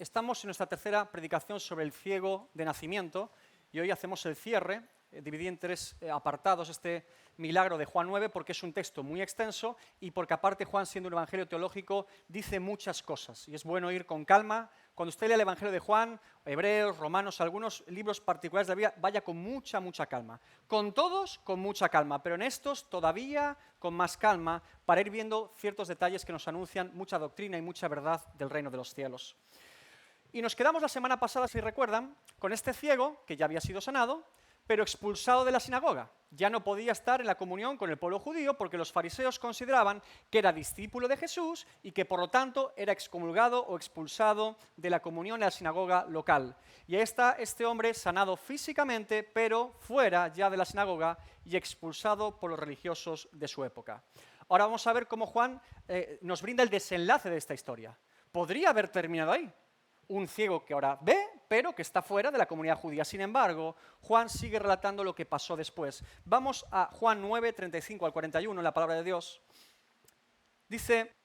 Estamos en nuestra tercera predicación sobre el ciego de nacimiento y hoy hacemos el cierre. Dividí en tres apartados este milagro de Juan 9 porque es un texto muy extenso y porque aparte Juan, siendo un evangelio teológico, dice muchas cosas y es bueno ir con calma. Cuando usted lea el evangelio de Juan, Hebreos, Romanos, algunos libros particulares de la Biblia, vaya con mucha calma. Con todos, con mucha calma, pero en estos todavía con más calma para ir viendo ciertos detalles que nos anuncian mucha doctrina y mucha verdad del reino de los cielos. Y nos quedamos la semana pasada, si recuerdan, con este ciego que ya había sido sanado, pero expulsado de la sinagoga. Ya no podía estar en la comunión con el pueblo judío porque los fariseos consideraban que era discípulo de Jesús y que por lo tanto era excomulgado o expulsado de la comunión en la sinagoga local. Y ahí está este hombre sanado físicamente, pero fuera ya de la sinagoga y expulsado por los religiosos de su época. Ahora vamos a ver cómo Juan nos brinda el desenlace de esta historia. Podría haber terminado ahí. Un ciego que ahora ve, pero que está fuera de la comunidad judía. Sin embargo, Juan sigue relatando lo que pasó después. Vamos a Juan 9, 35 al 41, en la palabra de Dios. Dice,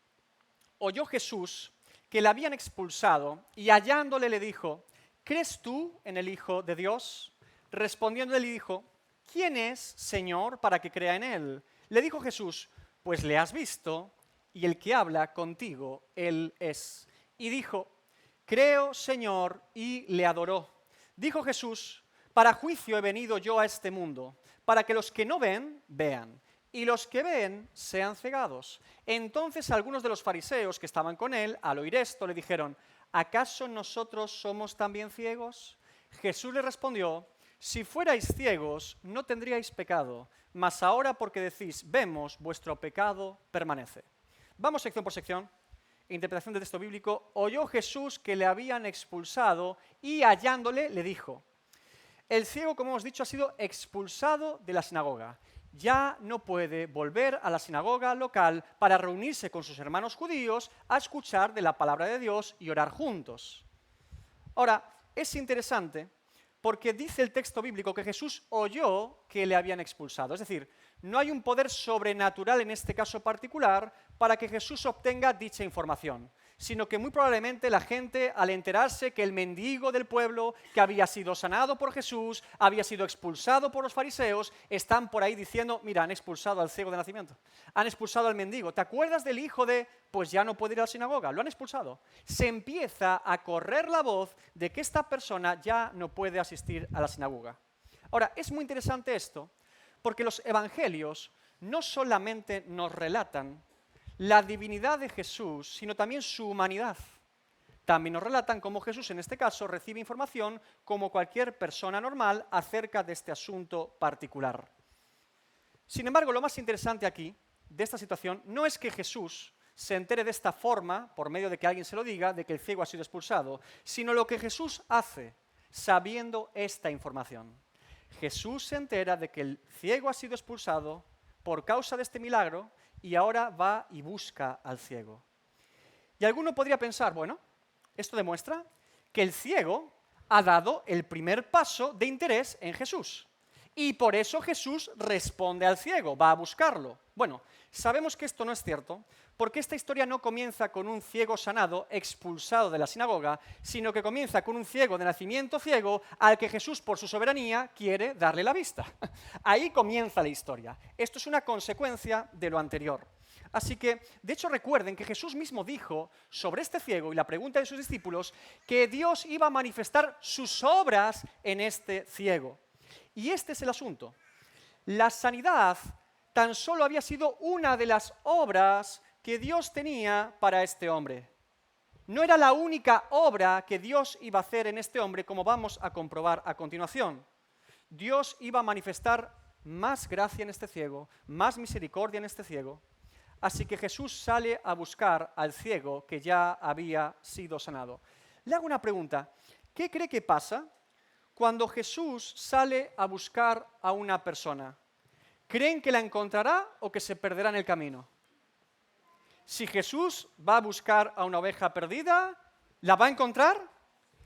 oyó Jesús que le habían expulsado y hallándole le dijo, ¿crees tú en el Hijo de Dios? Respondiéndole le dijo, ¿quién es, Señor, para que crea en él? Le dijo Jesús, pues le has visto y el que habla contigo, él es. Y dijo, creo, Señor, y le adoró. Dijo Jesús, para juicio he venido yo a este mundo, para que los que no ven, vean, y los que ven, sean cegados. Entonces algunos de los fariseos que estaban con él, al oír esto, le dijeron, ¿acaso nosotros somos también ciegos? Jesús le respondió, si fuerais ciegos, no tendríais pecado, mas ahora porque decís, vemos, vuestro pecado permanece. Vamos sección por sección. Interpretación del texto bíblico, oyó Jesús que le habían expulsado y hallándole le dijo, el ciego, como hemos dicho, ha sido expulsado de la sinagoga. Ya no puede volver a la sinagoga local para reunirse con sus hermanos judíos a escuchar de la palabra de Dios y orar juntos. Ahora, es interesante porque dice el texto bíblico que Jesús oyó que le habían expulsado. Es decir, no hay un poder sobrenatural en este caso particular para que Jesús obtenga dicha información, sino que muy probablemente la gente, al enterarse que el mendigo del pueblo, que había sido sanado por Jesús, había sido expulsado por los fariseos, están por ahí diciendo, mira, han expulsado al ciego de nacimiento, han expulsado al mendigo. ¿Te acuerdas del hijo de, pues ya no puede ir a la sinagoga? Lo han expulsado. Se empieza a correr la voz de que esta persona ya no puede asistir a la sinagoga. Ahora, es muy interesante esto, porque los evangelios no solamente nos relatan la divinidad de Jesús, sino también su humanidad. También nos relatan cómo Jesús, en este caso, recibe información como cualquier persona normal acerca de este asunto particular. Sin embargo, lo más interesante aquí, de esta situación, no es que Jesús se entere de esta forma, por medio de que alguien se lo diga, de que el ciego ha sido expulsado, sino lo que Jesús hace sabiendo esta información. Jesús se entera de que el ciego ha sido expulsado por causa de este milagro y ahora va y busca al ciego. Y alguno podría pensar, bueno, esto demuestra que el ciego ha dado el primer paso de interés en Jesús. Y por eso Jesús responde al ciego, va a buscarlo. Bueno, sabemos que esto no es cierto, porque esta historia no comienza con un ciego sanado expulsado de la sinagoga, sino que comienza con un ciego de nacimiento ciego al que Jesús, por su soberanía, quiere darle la vista. Ahí comienza la historia. Esto es una consecuencia de lo anterior. Así que, de hecho, recuerden que Jesús mismo dijo sobre este ciego y la pregunta de sus discípulos que Dios iba a manifestar sus obras en este ciego. Y este es el asunto. La sanidad tan solo había sido una de las obras que Dios tenía para este hombre. No era la única obra que Dios iba a hacer en este hombre, como vamos a comprobar a continuación. Dios iba a manifestar más gracia en este ciego, más misericordia en este ciego. Así que Jesús sale a buscar al ciego que ya había sido sanado. Le hago una pregunta. ¿Qué cree que pasa cuando Jesús sale a buscar a una persona? ¿Creen que la encontrará o que se perderá en el camino? Si Jesús va a buscar a una oveja perdida, ¿la va a encontrar?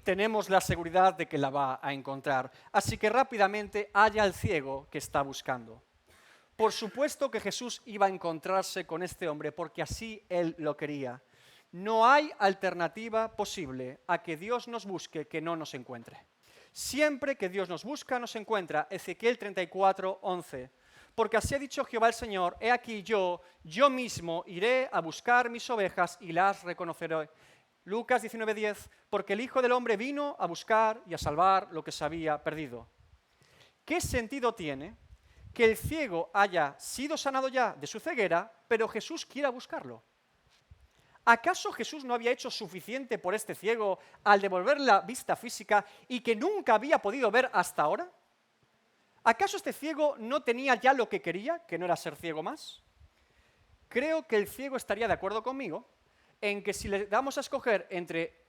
Tenemos la seguridad de que la va a encontrar. Así que rápidamente halla al ciego que está buscando. Por supuesto que Jesús iba a encontrarse con este hombre porque así él lo quería. No hay alternativa posible a que Dios nos busque que no nos encuentre. Siempre que Dios nos busca, nos encuentra. Ezequiel 34:11. Porque así ha dicho Jehová el Señor, he aquí yo mismo iré a buscar mis ovejas y las reconoceré. Lucas 19:10, porque el Hijo del Hombre vino a buscar y a salvar lo que se había perdido. ¿Qué sentido tiene que el ciego haya sido sanado ya de su ceguera, pero Jesús quiera buscarlo? ¿Acaso Jesús no había hecho suficiente por este ciego al devolverle la vista física y que nunca había podido ver hasta ahora? ¿Acaso este ciego no tenía ya lo que quería, que no era ser ciego más? Creo que el ciego estaría de acuerdo conmigo en que si le damos a escoger entre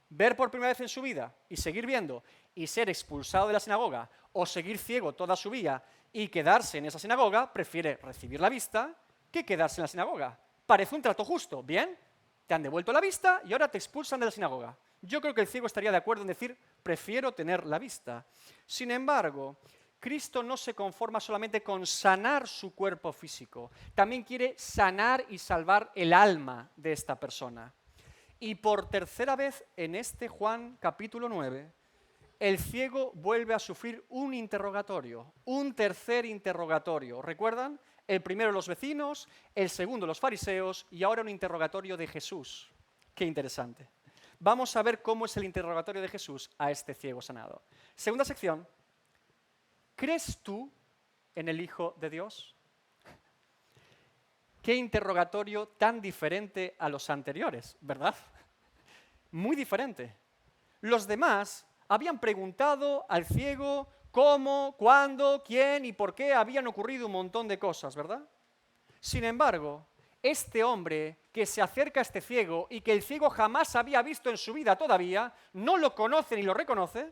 ver por primera vez en su vida y seguir viendo y ser expulsado de la sinagoga o seguir ciego toda su vida y quedarse en esa sinagoga, prefiere recibir la vista que quedarse en la sinagoga. Parece un trato justo, ¿bien? Te han devuelto la vista y ahora te expulsan de la sinagoga. Yo creo que el ciego estaría de acuerdo en decir, prefiero tener la vista. Sin embargo, Cristo no se conforma solamente con sanar su cuerpo físico, también quiere sanar y salvar el alma de esta persona. Y por tercera vez en este Juan capítulo 9, el ciego vuelve a sufrir un interrogatorio, un tercer interrogatorio. ¿Recuerdan? El primero los vecinos, el segundo los fariseos y ahora un interrogatorio de Jesús. Qué interesante. Vamos a ver cómo es el interrogatorio de Jesús a este ciego sanado. Segunda sección. ¿Crees tú en el Hijo de Dios? Qué interrogatorio tan diferente a los anteriores, ¿verdad? Muy diferente. Los demás habían preguntado al ciego cómo, cuándo, quién y por qué habían ocurrido un montón de cosas, ¿verdad? Sin embargo, este hombre que se acerca a este ciego y que el ciego jamás había visto en su vida todavía, no lo conoce ni lo reconoce,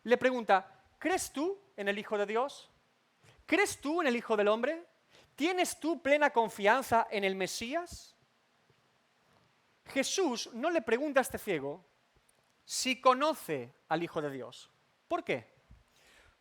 le pregunta, ¿crees tú en el Hijo de Dios? ¿Crees tú en el Hijo del Hombre? ¿Tienes tú plena confianza en el Mesías? Jesús no le pregunta a este ciego si conoce al Hijo de Dios. ¿Por qué?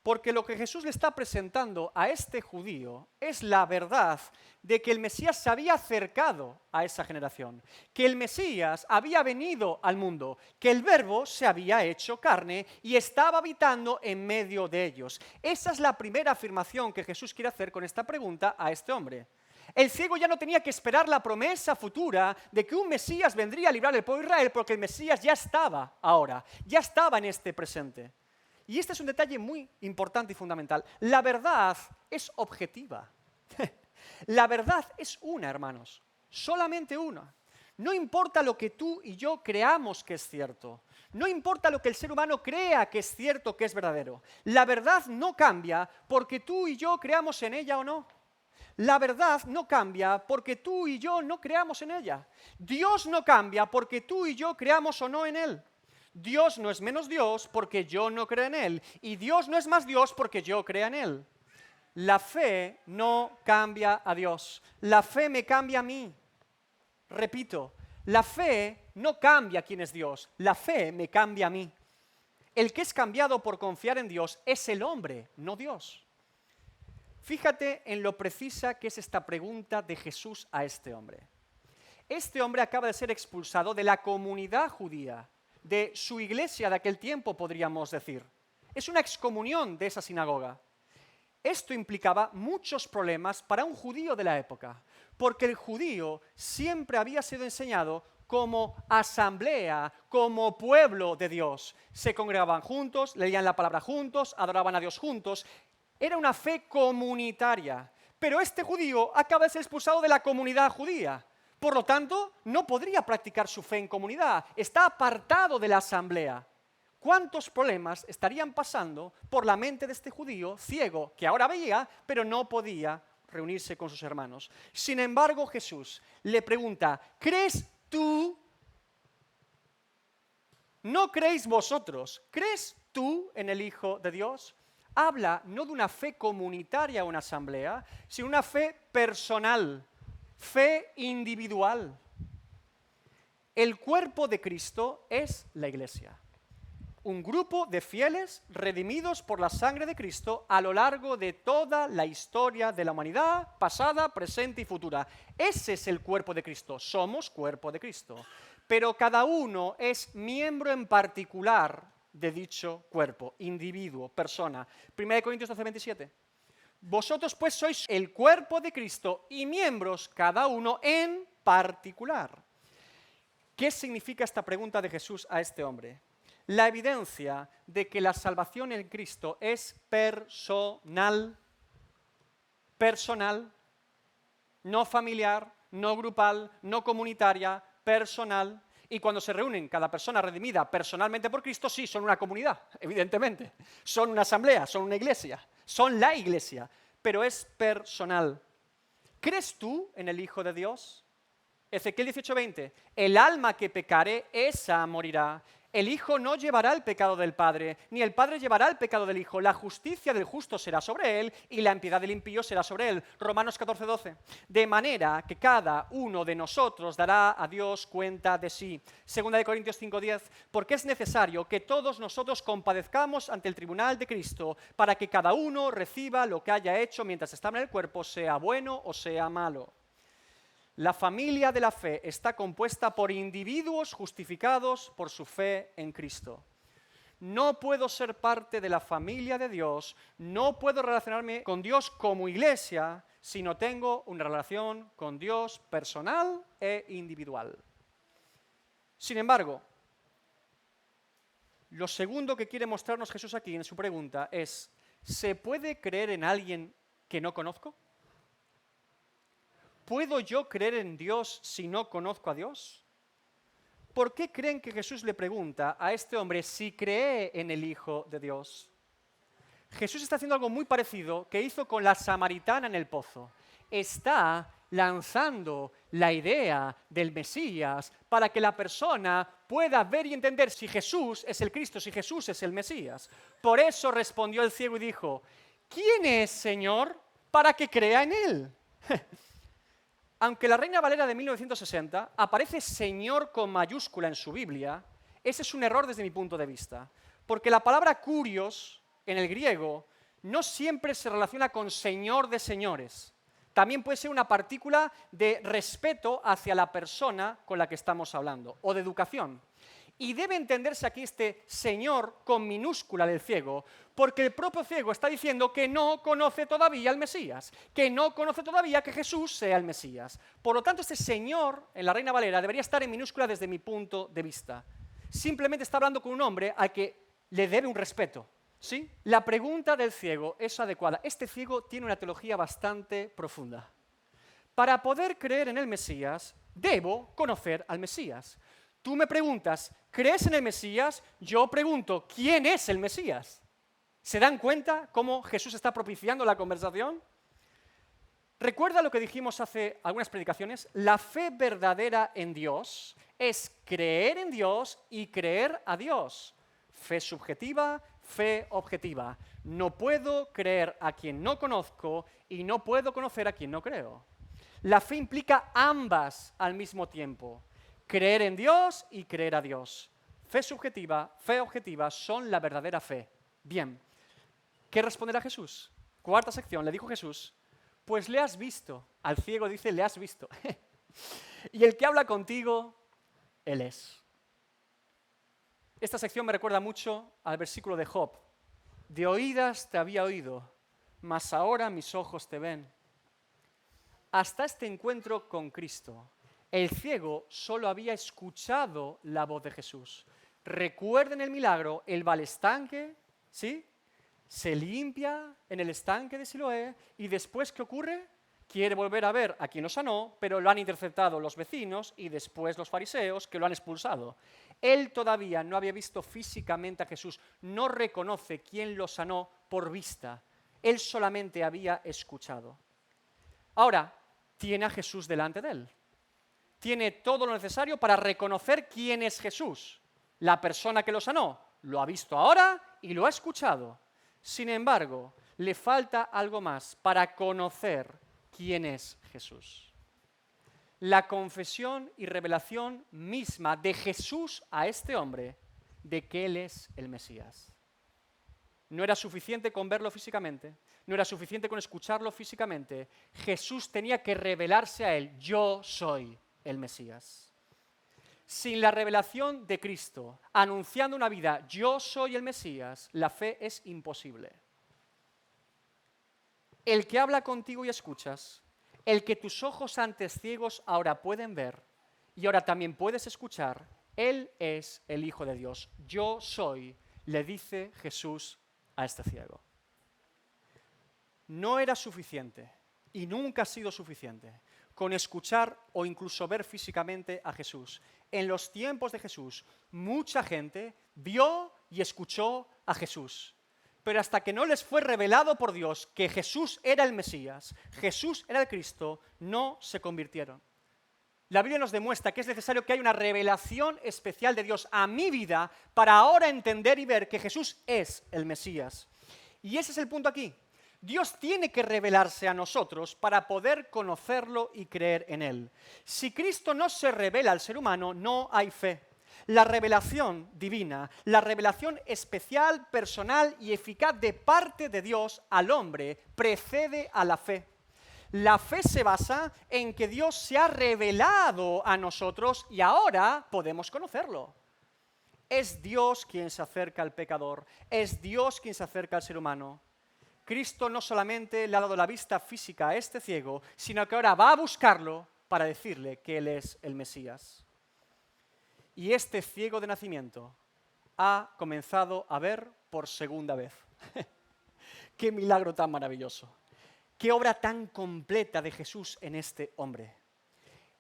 Porque lo que Jesús le está presentando a este judío es la verdad de que el Mesías se había acercado a esa generación, que el Mesías había venido al mundo, que el Verbo se había hecho carne y estaba habitando en medio de ellos. Esa es la primera afirmación que Jesús quiere hacer con esta pregunta a este hombre. El ciego ya no tenía que esperar la promesa futura de que un Mesías vendría a librar al pueblo de Israel, porque el Mesías ya estaba ahora, ya estaba en este presente. Y este es un detalle muy importante y fundamental. La verdad es objetiva. La verdad es una, hermanos, solamente una. No importa lo que tú y yo creamos que es cierto. No importa lo que el ser humano crea que es cierto, que es verdadero. La verdad no cambia porque tú y yo creamos en ella o no. La verdad no cambia porque tú y yo no creamos en ella. Dios no cambia porque tú y yo creamos o no en Él. Dios no es menos Dios porque yo no creo en Él. Y Dios no es más Dios porque yo crea en Él. La fe no cambia a Dios. La fe me cambia a mí. Repito, la fe no cambia quién es Dios. La fe me cambia a mí. El que es cambiado por confiar en Dios es el hombre, no Dios. Fíjate en lo precisa que es esta pregunta de Jesús a este hombre. Este hombre acaba de ser expulsado de la comunidad judía, de su iglesia de aquel tiempo, podríamos decir. Es una excomunión de esa sinagoga. Esto implicaba muchos problemas para un judío de la época, porque el judío siempre había sido enseñado como asamblea, como pueblo de Dios. Se congregaban juntos, leían la palabra juntos, adoraban a Dios juntos. Era una fe comunitaria. Pero este judío acaba de ser expulsado de la comunidad judía. Por lo tanto, no podría practicar su fe en comunidad. Está apartado de la asamblea. ¿Cuántos problemas estarían pasando por la mente de este judío ciego que ahora veía, pero no podía reunirse con sus hermanos? Sin embargo, Jesús le pregunta, ¿crees tú? ¿No creéis vosotros? ¿Crees tú en el Hijo de Dios? Habla no de una fe comunitaria o una asamblea, sino una fe personal. Fe individual. El cuerpo de Cristo es la iglesia. un grupo de fieles redimidos por la sangre de Cristo a lo largo de toda la historia de la humanidad, pasada, presente y futura. Ese es el cuerpo de Cristo, somos cuerpo de Cristo. Pero cada uno es miembro en particular de dicho cuerpo, individuo, persona. 1 Corintios 12:27. Vosotros pues sois el cuerpo de Cristo y miembros cada uno en particular. ¿Qué significa esta pregunta de Jesús a este hombre? La evidencia de que la salvación en Cristo es personal, no familiar, no grupal, no comunitaria, personal. Y cuando se reúnen cada persona redimida personalmente por Cristo, sí, son una comunidad, evidentemente. Son una asamblea, son una iglesia, son la iglesia, pero es personal. ¿Crees tú en el Hijo de Dios? Ezequiel 18:20, el alma que pecare, esa morirá. El Hijo no llevará el pecado del Padre, ni el Padre llevará el pecado del Hijo. La justicia del justo será sobre él, y la impiedad del impío será sobre él. Romanos 14:12. De manera que cada uno de nosotros dará a Dios cuenta de sí. 2 Corintios 5:10. Porque es necesario que todos nosotros compadezcamos ante el tribunal de Cristo, para que cada uno reciba lo que haya hecho mientras estaba en el cuerpo, sea bueno o sea malo. La familia de la fe está compuesta por individuos justificados por su fe en Cristo. No puedo ser parte de la familia de Dios, no puedo relacionarme con Dios como iglesia si no tengo una relación con Dios personal e individual. Sin embargo, lo segundo que quiere mostrarnos Jesús aquí en su pregunta es, ¿se puede creer en alguien que no conozco? ¿Puedo yo creer en Dios si no conozco a Dios? ¿Por qué creen que Jesús le pregunta a este hombre si cree en el Hijo de Dios? Jesús está haciendo algo muy parecido que hizo con la samaritana en el pozo. Está lanzando la idea del Mesías para que la persona pueda ver y entender si Jesús es el Cristo, si Jesús es el Mesías. Por eso respondió el ciego y dijo, ¿quién es, Señor, para que crea en Él? Aunque la Reina Valera de 1960 aparece Señor con mayúscula en su Biblia, ese es un error desde mi punto de vista, porque la palabra kurios en el griego no siempre se relaciona con Señor de señores. También puede ser una partícula de respeto hacia la persona con la que estamos hablando, o de educación. Y debe entenderse aquí este Señor con minúscula del ciego, porque el propio ciego está diciendo que no conoce todavía al Mesías, que no conoce todavía que Jesús sea el Mesías. Por lo tanto, este Señor en la Reina Valera debería estar en minúscula desde mi punto de vista. Simplemente está hablando con un hombre al que le debe un respeto. ¿Sí? La pregunta del ciego es adecuada. Este ciego tiene una teología bastante profunda. Para poder creer en el Mesías, debo conocer al Mesías. Tú me preguntas, ¿crees en el Mesías? Yo pregunto, ¿quién es el Mesías? ¿Se dan cuenta cómo Jesús está propiciando la conversación? ¿Recuerda lo que dijimos hace algunas predicaciones? La fe verdadera en Dios es creer en Dios y creer a Dios. Fe subjetiva, fe objetiva. No puedo creer a quien no conozco y no puedo conocer a quien no creo. La fe implica ambas al mismo tiempo. Creer en Dios y creer a Dios. Fe subjetiva, fe objetiva son la verdadera fe. Bien, ¿qué responderá Jesús? Cuarta sección, le dijo Jesús, pues le has visto. Al ciego dice, le has visto. Y el que habla contigo, Él es. Esta sección me recuerda mucho al versículo de Job. De oídas te había oído, mas ahora mis ojos te ven. Hasta este encuentro con Cristo, el ciego solo había escuchado la voz de Jesús. Recuerden el milagro, él va al estanque, ¿sí? Se limpia en el estanque de Siloé y después, ¿qué ocurre? Quiere volver a ver a quien lo sanó, pero lo han interceptado los vecinos y después los fariseos que lo han expulsado. Él todavía no había visto físicamente a Jesús, no reconoce quién lo sanó por vista. Él solamente había escuchado. Ahora, tiene a Jesús delante de él. Tiene todo lo necesario para reconocer quién es Jesús. La persona que lo sanó lo ha visto ahora y lo ha escuchado. Sin embargo, le falta algo más para conocer quién es Jesús. La confesión y revelación misma de Jesús a este hombre de que Él es el Mesías. No era suficiente con verlo físicamente, no era suficiente con escucharlo físicamente. Jesús tenía que revelarse a Él: yo soy el Mesías. Sin la revelación de Cristo, anunciando una vida, yo soy el Mesías, la fe es imposible. El que habla contigo y escuchas, el que tus ojos antes ciegos ahora pueden ver y ahora también puedes escuchar, Él es el Hijo de Dios. Yo soy, le dice Jesús a este ciego. No era suficiente y nunca ha sido suficiente con escuchar o incluso ver físicamente a Jesús. En los tiempos de Jesús, mucha gente vio y escuchó a Jesús. Pero hasta que no les fue revelado por Dios que Jesús era el Mesías, Jesús era el Cristo, no se convirtieron. La Biblia nos demuestra que es necesario que haya una revelación especial de Dios a mi vida para ahora entender y ver que Jesús es el Mesías. Y ese es el punto aquí. Dios tiene que revelarse a nosotros para poder conocerlo y creer en Él. Si Cristo no se revela al ser humano, no hay fe. La revelación divina, la revelación especial, personal y eficaz de parte de Dios al hombre precede a la fe. La fe se basa en que Dios se ha revelado a nosotros y ahora podemos conocerlo. Es Dios quien se acerca al pecador, es Dios quien se acerca al ser humano. Cristo no solamente le ha dado la vista física a este ciego, sino que ahora va a buscarlo para decirle que Él es el Mesías. Y este ciego de nacimiento ha comenzado a ver por segunda vez. ¡Qué milagro tan maravilloso! ¡Qué obra tan completa de Jesús en este hombre!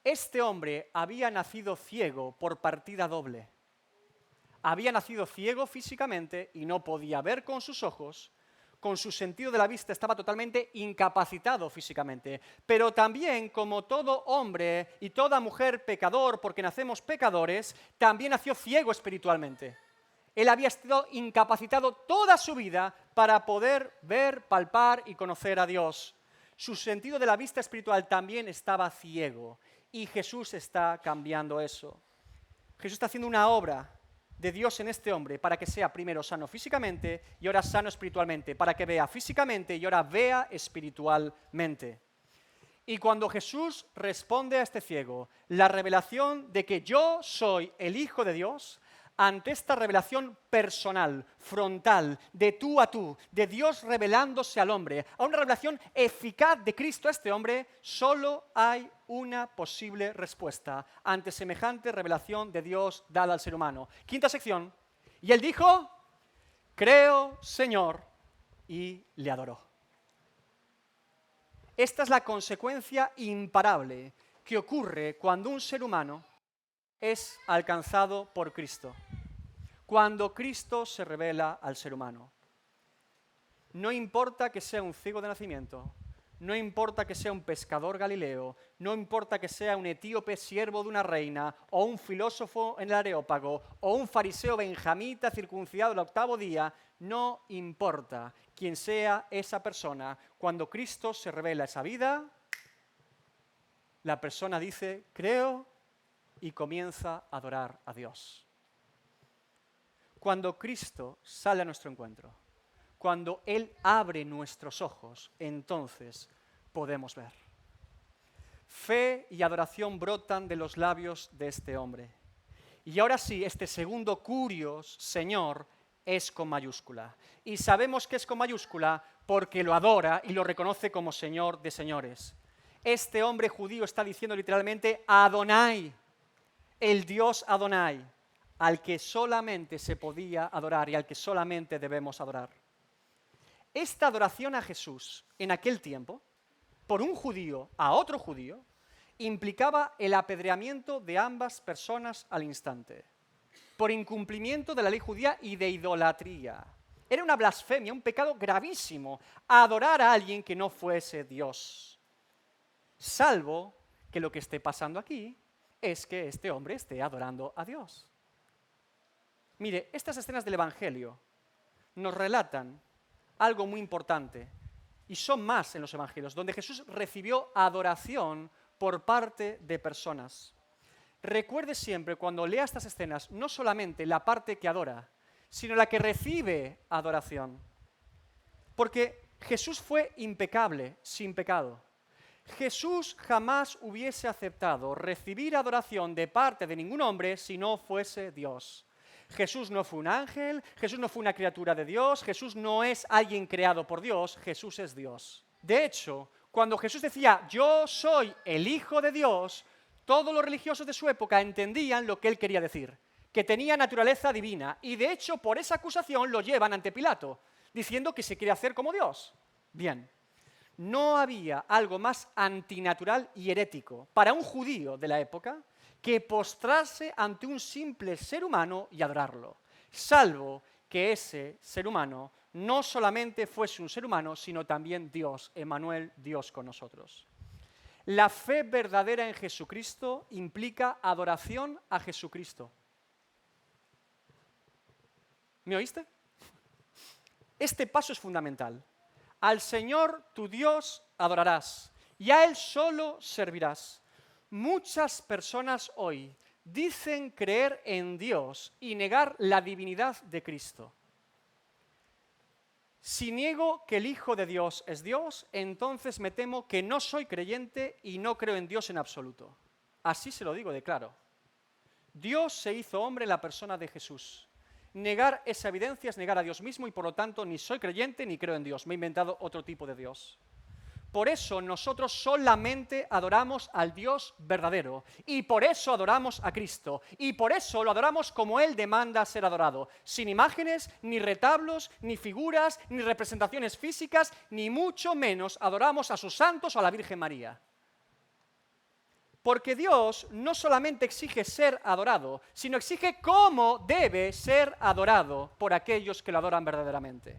Este hombre había nacido ciego por partida doble. Había nacido ciego físicamente y no podía ver con sus ojos. Con su sentido de la vista estaba totalmente incapacitado físicamente, pero también, como todo hombre y toda mujer pecador, porque nacemos pecadores, también nació ciego espiritualmente. Él había estado incapacitado toda su vida para poder ver, palpar y conocer a Dios. Su sentido de la vista espiritual también estaba ciego, y Jesús está cambiando eso. Jesús está haciendo una obra de Dios en este hombre para que sea primero sano físicamente y ahora sano espiritualmente, para que vea físicamente y ahora vea espiritualmente. Y cuando Jesús responde a este ciego, la revelación de que yo soy el Hijo de Dios, ante esta revelación personal, frontal, de tú a tú, de Dios revelándose al hombre, a una revelación eficaz de Cristo a este hombre, solo hay una posible respuesta ante semejante revelación de Dios dada al ser humano. Quinta sección. Y él dijo: creo, Señor, y le adoró. Esta es la consecuencia imparable que ocurre cuando un ser humano es alcanzado por Cristo. Cuando Cristo se revela al ser humano. No importa que sea un ciego de nacimiento, no importa que sea un pescador galileo, no importa que sea un etíope siervo de una reina, o un filósofo en el Areópago, o un fariseo benjamita circuncidado el 8º día, no importa quién sea esa persona, cuando Cristo se revela esa vida, la persona dice: creo, y comienza a adorar a Dios. Cuando Cristo sale a nuestro encuentro, cuando Él abre nuestros ojos, entonces podemos ver. Fe y adoración brotan de los labios de este hombre. Y ahora sí, este segundo curios, Señor, es con mayúscula. Y sabemos que es con mayúscula porque lo adora y lo reconoce como Señor de señores. Este hombre judío está diciendo literalmente Adonai, el Dios Adonai, al que solamente se podía adorar y al que solamente debemos adorar. Esta adoración a Jesús en aquel tiempo, por un judío a otro judío, implicaba el apedreamiento de ambas personas al instante, por incumplimiento de la ley judía y de idolatría. Era una blasfemia, un pecado gravísimo, adorar a alguien que no fuese Dios. Salvo que lo que esté pasando aquí es que este hombre esté adorando a Dios. Mire, estas escenas del Evangelio nos relatan algo muy importante, y son más en los Evangelios, donde Jesús recibió adoración por parte de personas. recuerde siempre cuando lea estas escenas no solamente la parte que adora, sino la que recibe adoración. Porque Jesús fue impecable, sin pecado. Jesús jamás hubiese aceptado recibir adoración de parte de ningún hombre si no fuese Dios. Jesús no fue un ángel, Jesús no fue una criatura de Dios, Jesús no es alguien creado por Dios, Jesús es Dios. De hecho, cuando Jesús decía, yo soy el Hijo de Dios, todos los religiosos de su época entendían lo que él quería decir, que tenía naturaleza divina, y de hecho por esa acusación lo llevan ante Pilato, diciendo que se quiere hacer como Dios. Bien, no había algo más antinatural y herético para un judío de la época que postrarse ante un simple ser humano y adorarlo, salvo que ese ser humano no solamente fuese un ser humano, sino también Dios, Emmanuel, Dios con nosotros. La fe verdadera en Jesucristo implica adoración a Jesucristo. ¿Me oíste? Este paso es fundamental. Al Señor tu Dios adorarás y a Él solo servirás. Muchas personas hoy dicen creer en Dios y negar la divinidad de Cristo. Si niego que el Hijo de Dios es Dios, entonces me temo que no soy creyente y no creo en Dios en absoluto. Así se lo digo de claro. Dios se hizo hombre en la persona de Jesús. Negar esa evidencia es negar a Dios mismo y por lo tanto ni soy creyente ni creo en Dios. Me he inventado otro tipo de Dios. Por eso nosotros solamente adoramos al Dios verdadero y por eso adoramos a Cristo y por eso lo adoramos como Él demanda ser adorado, sin imágenes, ni retablos, ni figuras, ni representaciones físicas, ni mucho menos adoramos a sus santos o a la Virgen María. Porque Dios no solamente exige ser adorado, sino exige cómo debe ser adorado por aquellos que lo adoran verdaderamente.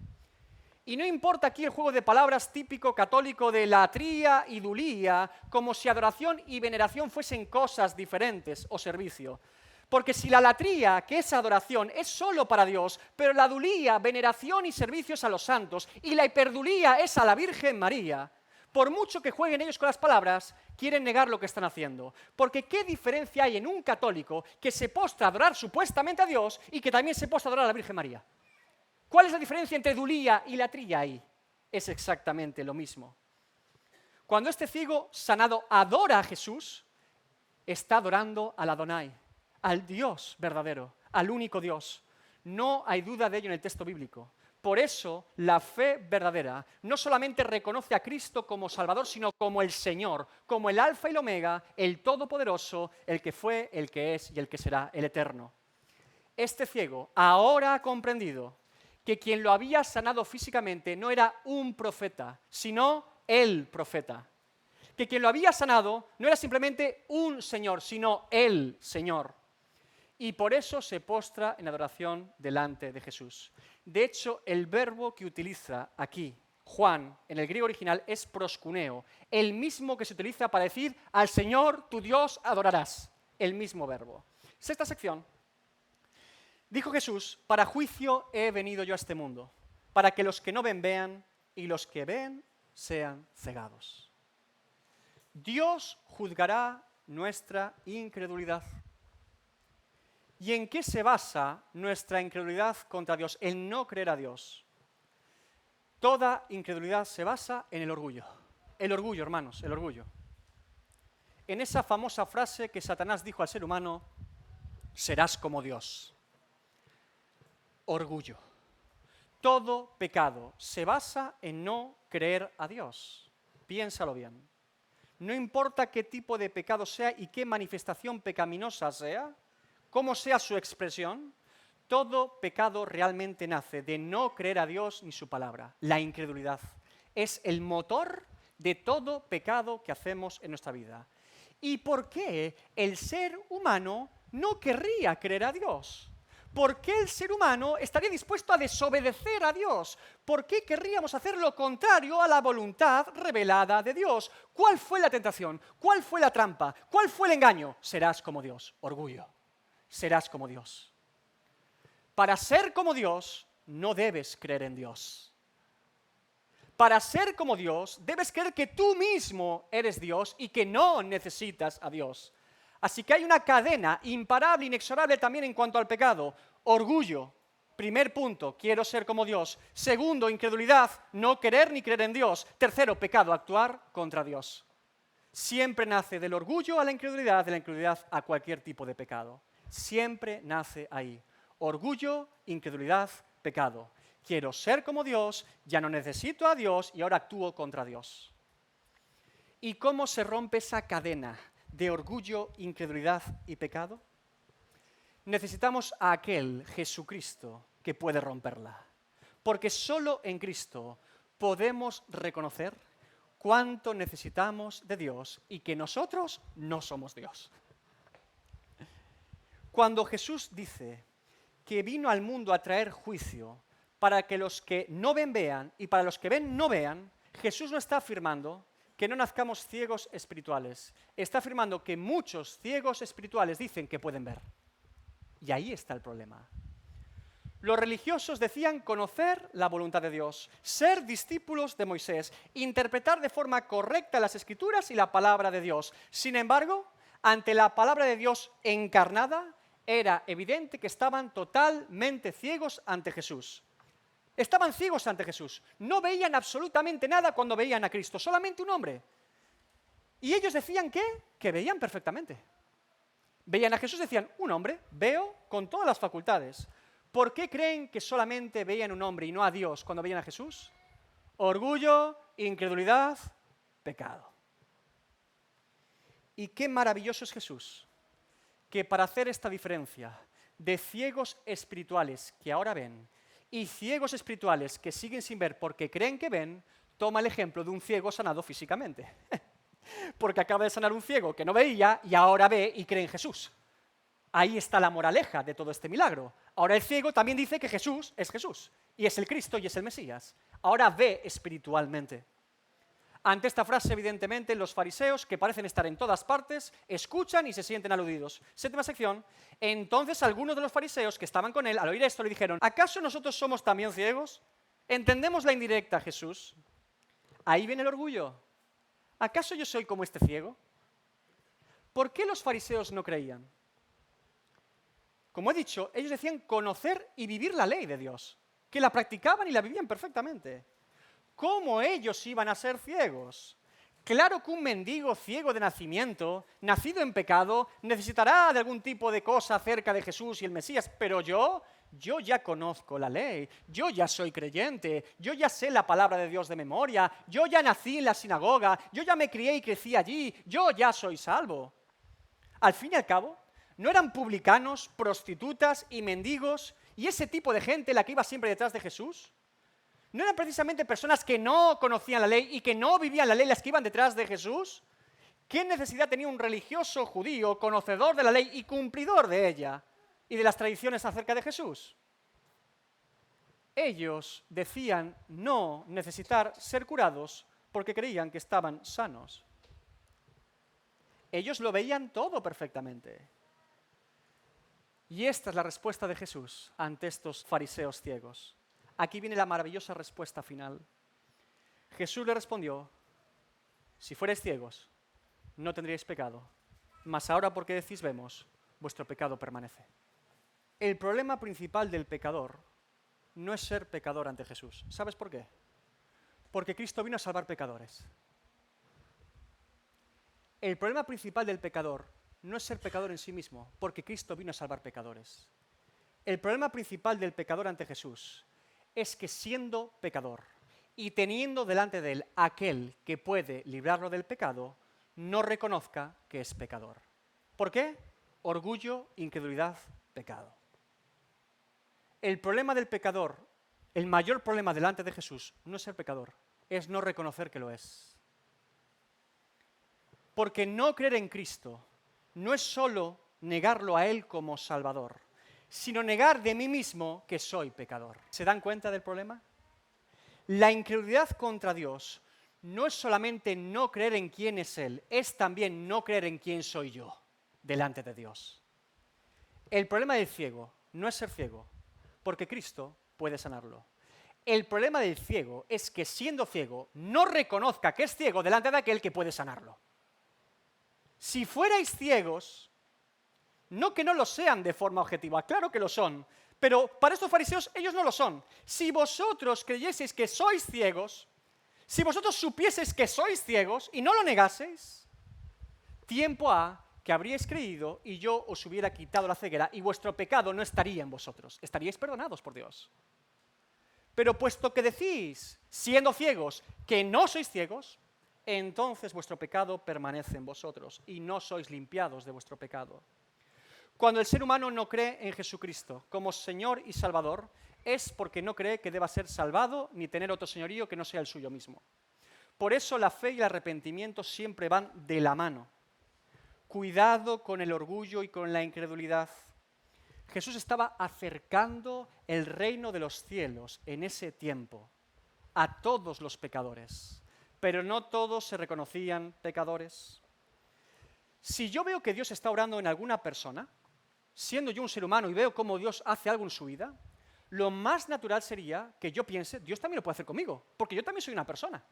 Y no importa aquí el juego de palabras típico católico de latría y dulía, como si adoración y veneración fuesen cosas diferentes o servicio. Porque si la latría, que es adoración, es solo para Dios, pero la dulía, veneración y servicios a los santos, y la hiperdulía es a la Virgen María, por mucho que jueguen ellos con las palabras, quieren negar lo que están haciendo. Porque ¿qué diferencia hay en un católico que se postra a adorar supuestamente a Dios y que también se postra a adorar a la Virgen María? ¿Cuál es la diferencia entre dulía y latría ahí? Es exactamente lo mismo. Cuando este ciego sanado adora a Jesús, está adorando al Adonai, al Dios verdadero, al único Dios. No hay duda de ello en el texto bíblico. Por eso, la fe verdadera no solamente reconoce a Cristo como Salvador, sino como el Señor, como el Alfa y el Omega, el Todopoderoso, el que fue, el que es y el que será, el Eterno. Este ciego ahora ha comprendido que quien lo había sanado físicamente no era un profeta, sino el profeta. Que quien lo había sanado no era simplemente un Señor, sino el Señor. Y por eso se postra en adoración delante de Jesús. De hecho, el verbo que utiliza aquí Juan, en el griego original, es proskuneo, el mismo que se utiliza para decir al Señor tu Dios adorarás, el mismo verbo. Sexta sección. Dijo Jesús, para juicio he venido yo a este mundo, para que los que no ven vean y los que ven sean cegados. Dios juzgará nuestra incredulidad. ¿Y en qué se basa nuestra incredulidad contra Dios? En no creer a Dios. Toda incredulidad se basa en el orgullo. El orgullo, hermanos, el orgullo. En esa famosa frase que Satanás dijo al ser humano, serás como Dios. Orgullo. Todo pecado se basa en no creer a Dios. Piénsalo bien. No importa qué tipo de pecado sea y qué manifestación pecaminosa sea, cómo sea su expresión, todo pecado realmente nace de no creer a Dios ni su palabra. La incredulidad es el motor de todo pecado que hacemos en nuestra vida. ¿Y por qué el ser humano no querría creer a Dios? ¿Por qué el ser humano estaría dispuesto a desobedecer a Dios? ¿Por qué querríamos hacer lo contrario a la voluntad revelada de Dios? ¿Cuál fue la tentación? ¿Cuál fue la trampa? ¿Cuál fue el engaño? Serás como Dios. Orgullo. Serás como Dios. Para ser como Dios, no debes creer en Dios. Para ser como Dios, debes creer que tú mismo eres Dios y que no necesitas a Dios. Así que hay una cadena imparable, inexorable también en cuanto al pecado. Orgullo, primer punto, quiero ser como Dios. Segundo, incredulidad, no querer ni creer en Dios. Tercero, pecado, actuar contra Dios. Siempre nace del orgullo a la incredulidad, de la incredulidad a cualquier tipo de pecado. Siempre nace ahí. Orgullo, incredulidad, pecado. Quiero ser como Dios, ya no necesito a Dios y ahora actúo contra Dios. ¿Y cómo se rompe esa cadena de orgullo, incredulidad y pecado? Necesitamos a aquel Jesucristo que puede romperla. Porque solo en Cristo podemos reconocer cuánto necesitamos de Dios y que nosotros no somos Dios. Cuando Jesús dice que vino al mundo a traer juicio para que los que no ven vean y para los que ven no vean, Jesús no está afirmando que no nazcamos ciegos espirituales. Está afirmando que muchos ciegos espirituales dicen que pueden ver. Y ahí está el problema. Los religiosos decían conocer la voluntad de Dios, ser discípulos de Moisés, interpretar de forma correcta las Escrituras y la palabra de Dios. Sin embargo, ante la palabra de Dios encarnada, era evidente que estaban totalmente ciegos ante Jesús. Estaban ciegos ante Jesús. No veían absolutamente nada cuando veían a Cristo, solamente un hombre. Y ellos decían que veían perfectamente. Veían a Jesús y decían, un hombre, veo con todas las facultades. ¿Por qué creen que solamente veían un hombre y no a Dios cuando veían a Jesús? Orgullo, incredulidad, pecado. Y qué maravilloso es Jesús, que para hacer esta diferencia de ciegos espirituales que ahora ven y ciegos espirituales que siguen sin ver porque creen que ven, toma el ejemplo de un ciego sanado físicamente. Porque acaba de sanar un ciego que no veía y ahora ve y cree en Jesús. Ahí está la moraleja de todo este milagro. Ahora el ciego también dice que Jesús y es el Cristo y es el Mesías. Ahora ve espiritualmente. Ante esta frase, evidentemente, los fariseos, que parecen estar en todas partes, escuchan y se sienten aludidos. Séptima sección. Entonces algunos de los fariseos que estaban con él, al oír esto, le dijeron, ¿acaso nosotros somos también ciegos? ¿Entendemos la indirecta, Jesús? Ahí viene el orgullo. ¿Acaso yo soy como este ciego? ¿Por qué los fariseos no creían? Como he dicho, ellos decían conocer y vivir la ley de Dios, que la practicaban y la vivían perfectamente. ¿Cómo ellos iban a ser ciegos? Claro que un mendigo ciego de nacimiento, nacido en pecado, necesitará de algún tipo de cosa acerca de Jesús y el Mesías, pero yo ya conozco la ley, yo ya soy creyente, yo ya sé la palabra de Dios de memoria, yo ya nací en la sinagoga, yo ya me crié y crecí allí, yo ya soy salvo. Al fin y al cabo, ¿no eran publicanos, prostitutas y mendigos y ese tipo de gente la que iba siempre detrás de Jesús? ¿No eran precisamente personas que no conocían la ley y que no vivían la ley las que iban detrás de Jesús? ¿Qué necesidad tenía un religioso judío, conocedor de la ley y cumplidor de ella y de las tradiciones acerca de Jesús? Ellos decían no necesitar ser curados porque creían que estaban sanos. Ellos lo veían todo perfectamente. Y esta es la respuesta de Jesús ante estos fariseos ciegos. Aquí viene la maravillosa respuesta final. Jesús le respondió, si fuerais ciegos, no tendríais pecado, mas ahora porque decís vemos, vuestro pecado permanece. El problema principal del pecador no es ser pecador ante Jesús. ¿Sabes por qué? Porque Cristo vino a salvar pecadores. El problema principal del pecador no es ser pecador en sí mismo, porque Cristo vino a salvar pecadores. El problema principal del pecador ante Jesús es que siendo pecador y teniendo delante de él aquel que puede librarlo del pecado, no reconozca que es pecador. ¿Por qué? Orgullo, incredulidad, pecado. El problema del pecador, el mayor problema delante de Jesús, no es ser pecador, es no reconocer que lo es. Porque no creer en Cristo no es solo negarlo a Él como Salvador, sino negar de mí mismo que soy pecador. ¿Se dan cuenta del problema? La incredulidad contra Dios no es solamente no creer en quién es Él, es también no creer en quién soy yo delante de Dios. El problema del ciego no es ser ciego, porque Cristo puede sanarlo. El problema del ciego es que siendo ciego no reconozca que es ciego delante de aquel que puede sanarlo. Si fuerais ciegos, No que no lo sean de forma objetiva, claro que lo son. Pero para estos fariseos ellos no lo son. Si vosotros creyeseis que sois ciegos, si vosotros supieseis que sois ciegos y no lo negaseis, tiempo ha que habríais creído y yo os hubiera quitado la ceguera y vuestro pecado no estaría en vosotros. Estaríais perdonados por Dios. Pero puesto que decís, siendo ciegos, que no sois ciegos, entonces vuestro pecado permanece en vosotros y no sois limpiados de vuestro pecado. Cuando el ser humano no cree en Jesucristo como Señor y Salvador, es porque no cree que deba ser salvado ni tener otro señorío que no sea el suyo mismo. Por eso la fe y el arrepentimiento siempre van de la mano. Cuidado con el orgullo y con la incredulidad. Jesús estaba acercando el reino de los cielos en ese tiempo a todos los pecadores, pero no todos se reconocían pecadores. Si yo veo que Dios está obrando en alguna persona, siendo yo un ser humano y veo cómo Dios hace algo en su vida, lo más natural sería que yo piense, Dios también lo puede hacer conmigo, porque yo también soy una persona.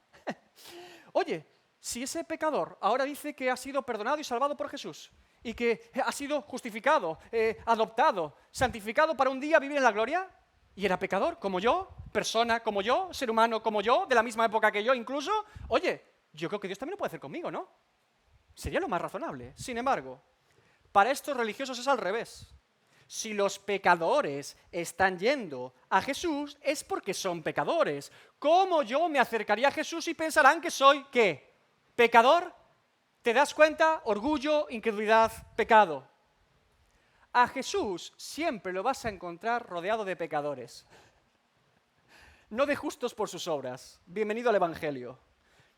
Oye, si ese pecador ahora dice que ha sido perdonado y salvado por Jesús, y que ha sido justificado, adoptado, santificado para un día vivir en la gloria, y era pecador como yo, persona como yo, ser humano como yo, de la misma época que yo incluso, oye, yo creo que Dios también lo puede hacer conmigo, ¿no? Sería lo más razonable. Sin embargo, para estos religiosos es al revés. Si los pecadores están yendo a Jesús, es porque son pecadores. ¿Cómo yo me acercaría a Jesús y pensarán que soy, ¿qué? ¿Pecador? ¿Te das cuenta? Orgullo, incredulidad, pecado. A Jesús siempre lo vas a encontrar rodeado de pecadores. No de justos por sus obras. Bienvenido al Evangelio.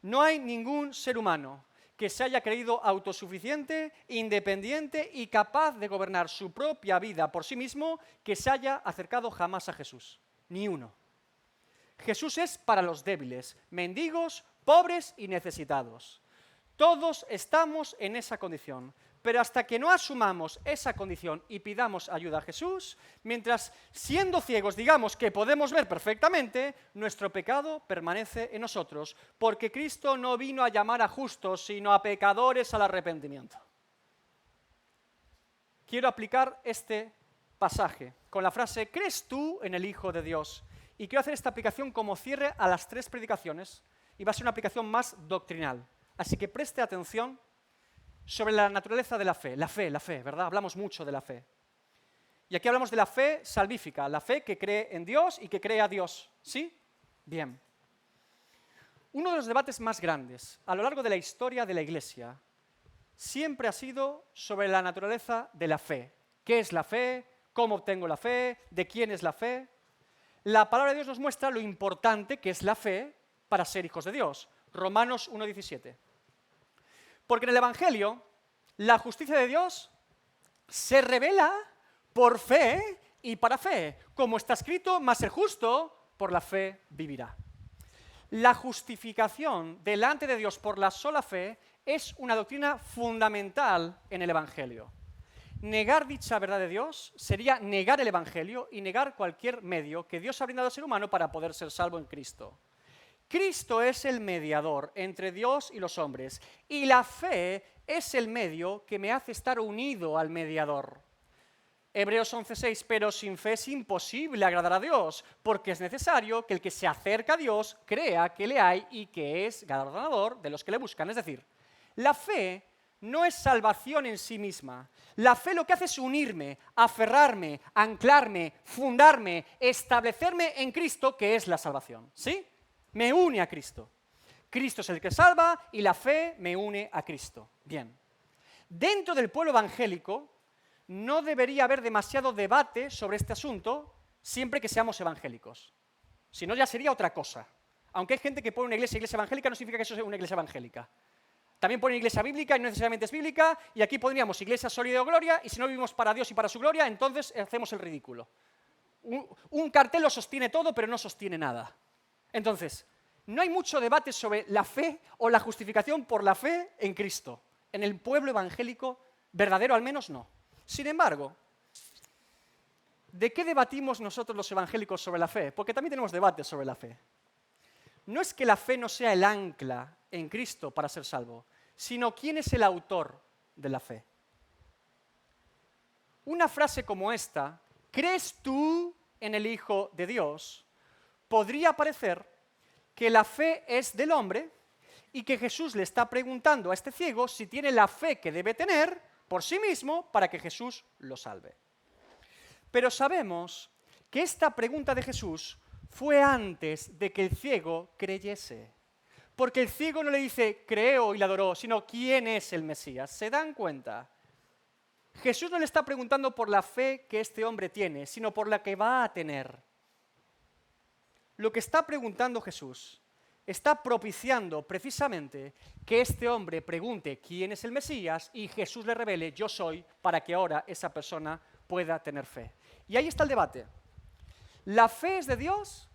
No hay ningún ser humano que se haya creído autosuficiente, independiente y capaz de gobernar su propia vida por sí mismo, que se haya acercado jamás a Jesús. Ni uno. Jesús es para los débiles, mendigos, pobres y necesitados. Todos estamos en esa condición, pero hasta que no asumamos esa condición y pidamos ayuda a Jesús, mientras siendo ciegos digamos que podemos ver perfectamente, nuestro pecado permanece en nosotros, porque Cristo no vino a llamar a justos, sino a pecadores al arrepentimiento. Quiero aplicar este pasaje con la frase, ¿crees tú en el Hijo de Dios? Y quiero hacer esta aplicación como cierre a las 3 predicaciones, y va a ser una aplicación más doctrinal. Así que preste atención sobre la naturaleza de la fe, ¿verdad? Hablamos mucho de la fe. Y aquí hablamos de la fe salvífica, la fe que cree en Dios y que cree a Dios, ¿sí? Bien. Uno de los debates más grandes a lo largo de la historia de la Iglesia siempre ha sido sobre la naturaleza de la fe. ¿Qué es la fe? ¿Cómo obtengo la fe? ¿De quién es la fe? La palabra de Dios nos muestra lo importante que es la fe para ser hijos de Dios. Romanos 1:17. Porque en el Evangelio, la justicia de Dios se revela por fe y para fe. Como está escrito, mas el justo por la fe vivirá. La justificación delante de Dios por la sola fe es una doctrina fundamental en el Evangelio. Negar dicha verdad de Dios sería negar el Evangelio y negar cualquier medio que Dios ha brindado al ser humano para poder ser salvo en Cristo. Cristo es el mediador entre Dios y los hombres, y la fe es el medio que me hace estar unido al mediador. Hebreos 11:6, pero sin fe es imposible agradar a Dios, porque es necesario que el que se acerca a Dios crea que le hay y que es galardonador de los que le buscan. Es decir, la fe no es salvación en sí misma. La fe lo que hace es unirme, aferrarme, anclarme, fundarme, establecerme en Cristo, que es la salvación. ¿Sí? Me une a Cristo. Cristo es el que salva y la fe me une a Cristo. Bien. Dentro del pueblo evangélico no debería haber demasiado debate sobre este asunto siempre que seamos evangélicos. Si no, ya sería otra cosa. Aunque hay gente que pone una iglesia evangélica, no significa que eso sea una iglesia evangélica. También pone iglesia bíblica y no necesariamente es bíblica, y aquí pondríamos iglesia sólida o gloria, y si no vivimos para Dios y para su gloria, entonces hacemos el ridículo. Un cartel lo sostiene todo, pero no sostiene nada. Entonces, no hay mucho debate sobre la fe o la justificación por la fe en Cristo. En el pueblo evangélico verdadero al menos no. Sin embargo, ¿de qué debatimos nosotros los evangélicos sobre la fe? Porque también tenemos debates sobre la fe. No es que la fe no sea el ancla en Cristo para ser salvo, sino quién es el autor de la fe. una frase como esta, ¿crees tú en el Hijo de Dios?, podría parecer que la fe es del hombre y que Jesús le está preguntando a este ciego si tiene la fe que debe tener por sí mismo para que Jesús lo salve. Pero sabemos que esta pregunta de Jesús fue antes de que el ciego creyese. Porque el ciego no le dice, creo y le adoró, sino, ¿quién es el Mesías? ¿Se dan cuenta? Jesús no le está preguntando por la fe que este hombre tiene, sino por la que va a tener. Lo que está preguntando Jesús está propiciando precisamente que este hombre pregunte quién es el Mesías y Jesús le revele, yo soy, para que ahora esa persona pueda tener fe. Y ahí está el debate. ¿La fe es de Dios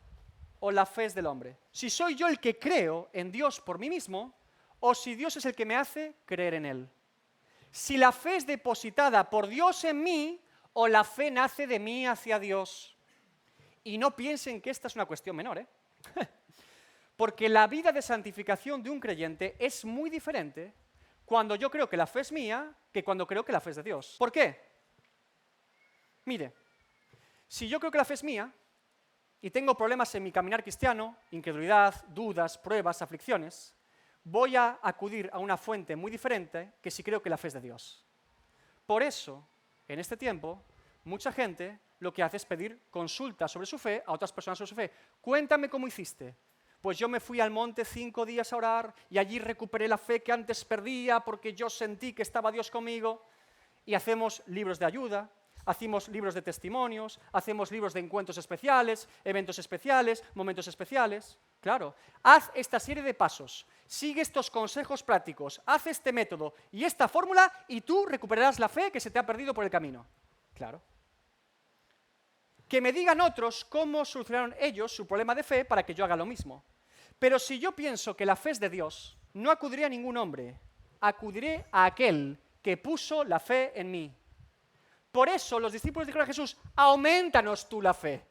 o la fe es del hombre? Si soy yo el que creo en Dios por mí mismo o si Dios es el que me hace creer en Él. Si la fe es depositada por Dios en mí o la fe nace de mí hacia Dios. Y no piensen que esta es una cuestión menor, porque la vida de santificación de un creyente es muy diferente cuando yo creo que la fe es mía que cuando creo que la fe es de Dios. ¿Por qué? Mire, si yo creo que la fe es mía y tengo problemas en mi caminar cristiano, incredulidad, dudas, pruebas, aflicciones, voy a acudir a una fuente muy diferente que si creo que la fe es de Dios. Por eso, en este tiempo, mucha gente lo que hace es pedir consulta sobre su fe a otras personas sobre su fe. Cuéntame cómo hiciste. Pues yo me fui al monte 5 días a orar y allí recuperé la fe que antes perdía porque yo sentí que estaba Dios conmigo. Y hacemos libros de ayuda, hacemos libros de testimonios, hacemos libros de encuentros especiales, eventos especiales, momentos especiales. Claro, haz esta serie de pasos, sigue estos consejos prácticos, haz este método y esta fórmula y tú recuperarás la fe que se te ha perdido por el camino. Claro. Que me digan otros cómo solucionaron ellos su problema de fe para que yo haga lo mismo. Pero si yo pienso que la fe es de Dios, no acudiré a ningún hombre, acudiré a aquel que puso la fe en mí. Por eso los discípulos dijeron a Jesús, aumentanos tú la fe.